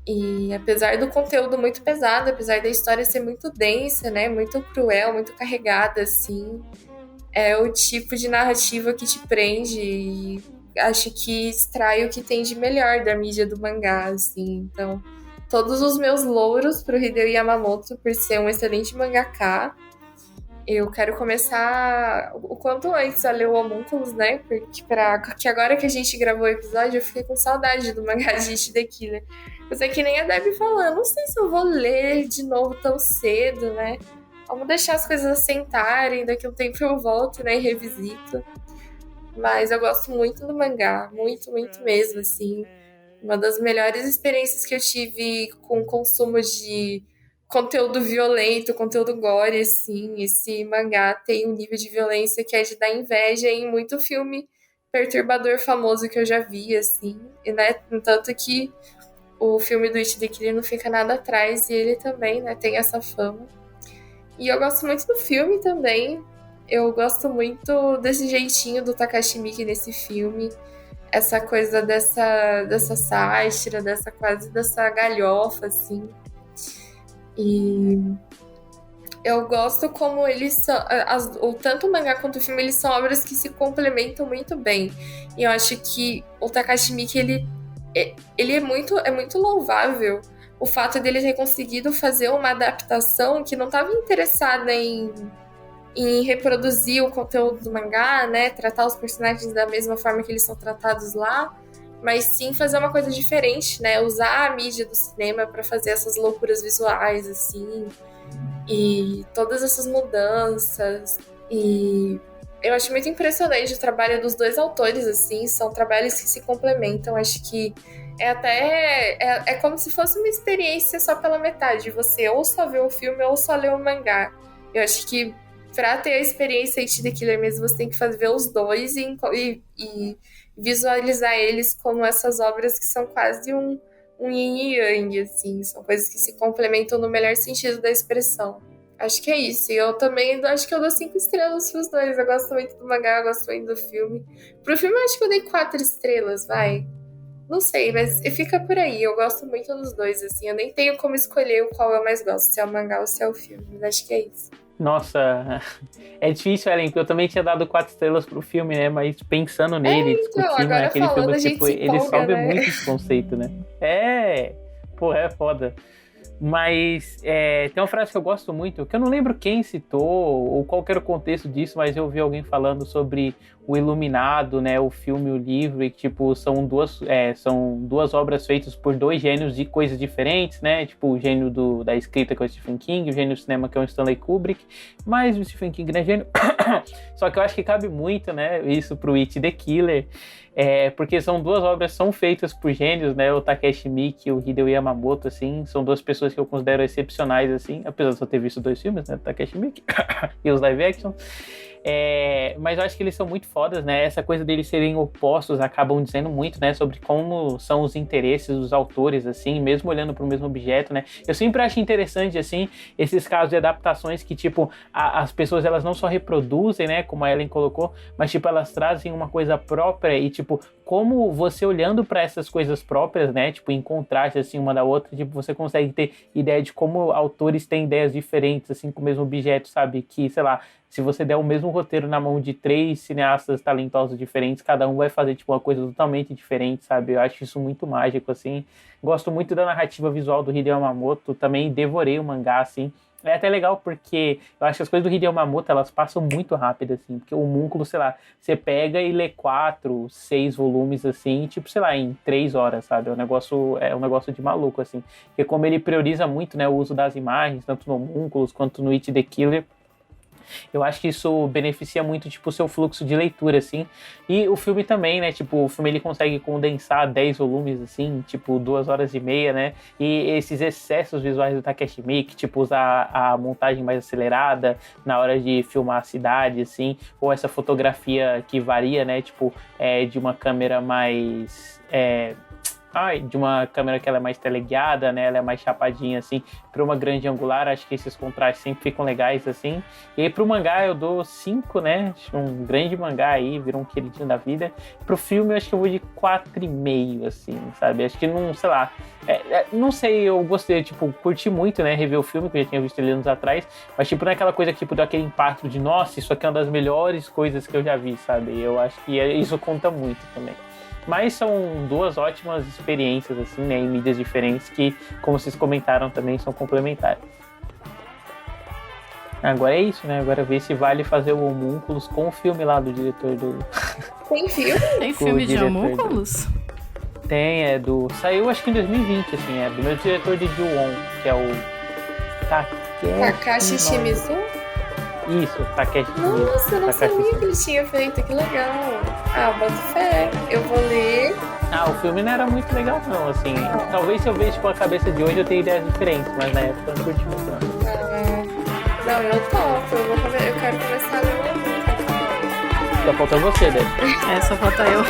E apesar do conteúdo muito pesado, apesar da história ser muito densa, né, muito cruel, muito carregada, assim, é o tipo de narrativa que te prende e acho que extrai o que tem de melhor da mídia do mangá, assim. Então, todos os meus louros pro Hideo Yamamoto por ser um excelente mangaka. Eu quero começar o quanto antes a ler o Homúnculos, né? Porque agora que a gente gravou o episódio, eu fiquei com saudade do mangá de It the Killer. Mas é que nem a Debbie falou, eu não sei se eu vou ler de novo tão cedo, né? Vamos deixar as coisas assentarem, daqui a um tempo eu volto, né? E revisito. Mas eu gosto muito do mangá, muito, muito mesmo, assim. Uma das melhores experiências que eu tive com o consumo de conteúdo violento, conteúdo gore, assim. Esse mangá tem um nível de violência que é de dar inveja em muito filme perturbador famoso que eu já vi, assim. E, né, tanto que o filme do It the Killer não fica nada atrás, e ele também, né, tem essa fama. E eu gosto muito do filme também. Eu gosto muito desse jeitinho do Takashi Miike nesse filme. essa coisa dessa sátira, quase dessa galhofa, assim. E eu gosto como eles são, tanto o mangá quanto o filme, eles são obras que se complementam muito bem. E eu acho que o Takashi Miike, ele é muito louvável o fato dele ter conseguido fazer uma adaptação que não estava interessada em reproduzir o conteúdo do mangá, né? Tratar os personagens da mesma forma que eles são tratados lá, mas sim fazer uma coisa diferente, né? Usar a mídia do cinema para fazer essas loucuras visuais, assim, e todas essas mudanças. E eu acho muito impressionante o trabalho dos dois autores, assim, são trabalhos que se complementam. Acho que é como se fosse uma experiência só pela metade. Você ou só vê o filme ou só lê o mangá. Eu acho que pra ter a experiência It the Killer mesmo, você tem que ver os dois e visualizar eles como essas obras que são quase um yin e yang, assim. São coisas que se complementam no melhor sentido da expressão. Acho que é isso. E eu também acho que eu dou 5 estrelas pros dois. Eu gosto muito do mangá, eu gosto muito do filme. Pro filme eu acho que eu dei 4 estrelas, vai. Não sei, mas fica por aí. Eu gosto muito dos dois, assim. Eu nem tenho como escolher qual eu mais gosto, se é o mangá ou se é o filme. Mas acho que é isso. Nossa, é difícil, Ellen, porque eu também tinha dado 4 estrelas pro filme, né? Mas pensando nele, discutindo, né? Aquele filme, tipo, ele sobe muito esse conceito, né? É foda. Mas tem uma frase que eu gosto muito, que eu não lembro quem citou ou qual que era o contexto disso, mas eu ouvi alguém falando sobre o Iluminado, né, o filme e o livro, e tipo, são duas obras feitas por dois gênios de coisas diferentes, né, tipo o gênio da escrita, que é o Stephen King, o gênio do cinema, que é o Stanley Kubrick, mas o Stephen King não é gênio. Só que eu acho que cabe muito, né, isso pro It the Killer, porque são duas obras são feitas por gênios, né, o Takashi Miike e o Hideo Yamamoto, assim, são duas pessoas que eu considero excepcionais, assim, apesar de eu ter visto 2 filmes, né, o Takashi Miike e os live action. Mas eu acho que eles são muito fodas, né? Essa coisa deles serem opostos acabam dizendo muito, né? Sobre como são os interesses dos autores, assim, mesmo olhando para o mesmo objeto, né? Eu sempre acho interessante, assim, esses casos de adaptações que, tipo, as pessoas, elas não só reproduzem, né? Como a Ellen colocou, mas, tipo, elas trazem uma coisa própria e, tipo, como você olhando para essas coisas próprias, né? Tipo, em contraste, assim, uma da outra, tipo, você consegue ter ideia de como autores têm ideias diferentes, assim, com o mesmo objeto, sabe? Que, sei lá, se você der o mesmo roteiro na mão de 3 cineastas talentosos diferentes, cada um vai fazer, tipo, uma coisa totalmente diferente, sabe? Eu acho isso muito mágico, assim. Gosto muito da narrativa visual do Hideo Yamamoto, também devorei o mangá, assim. É até legal porque eu acho que as coisas do Hideo Yamamoto, elas passam muito rápido, assim, porque o Homúnculo, sei lá, você pega e lê 4, 6 volumes, assim, tipo, sei lá, em 3 horas, sabe? É um negócio de maluco, assim. Porque como ele prioriza muito, né, o uso das imagens, tanto no Homúnculos quanto no It the Killer, eu acho que isso beneficia muito, tipo, o seu fluxo de leitura, assim. E o filme também, né? Tipo, o filme ele consegue condensar 10 volumes, assim, tipo, 2h30, né? E esses excessos visuais do Takashi Miike, tipo, usar a montagem mais acelerada na hora de filmar a cidade, assim, ou essa fotografia que varia, né? Tipo, de uma câmera mais... de uma câmera que ela é mais teleguiada, né? Ela é mais chapadinha, assim, para uma grande angular. Acho que esses contrastes sempre ficam legais, assim. E aí, pro mangá eu dou 5, né? Um grande mangá aí, virou um queridinho da vida. Pro filme eu acho que eu vou de 4,5, assim, sabe? Acho que não, sei lá. Não sei, eu gostei, tipo, curti muito, né? Rever o filme, que eu já tinha visto ele anos atrás. Mas, tipo, não é aquela coisa que, tipo, deu aquele impacto de, nossa, isso aqui é uma das melhores coisas que eu já vi, sabe? Eu acho que isso conta muito também. Mas são 2 ótimas experiências, assim, né, em mídias diferentes que, como vocês comentaram, também são complementares. Agora é isso, né? Agora ver se vale fazer o Homúnculos com o filme lá do diretor do... Tem filme? Tem filme de Homúnculos? Tem, Saiu acho que em 2020, assim, do mesmo diretor de Ju-On, que é o Takashi Shimizu? Isso, Takashi Shimizu. Nossa, eu não sabia que ele tinha feito, que legal. Boto fé, eu vou ler. O filme não era muito legal não, assim. Talvez se eu ver, tipo, a cabeça de hoje eu tenha ideias diferentes, mas na época eu não curti muito não. Não, eu topo, eu quero começar a ler. Só falta você, né? Só falta eu.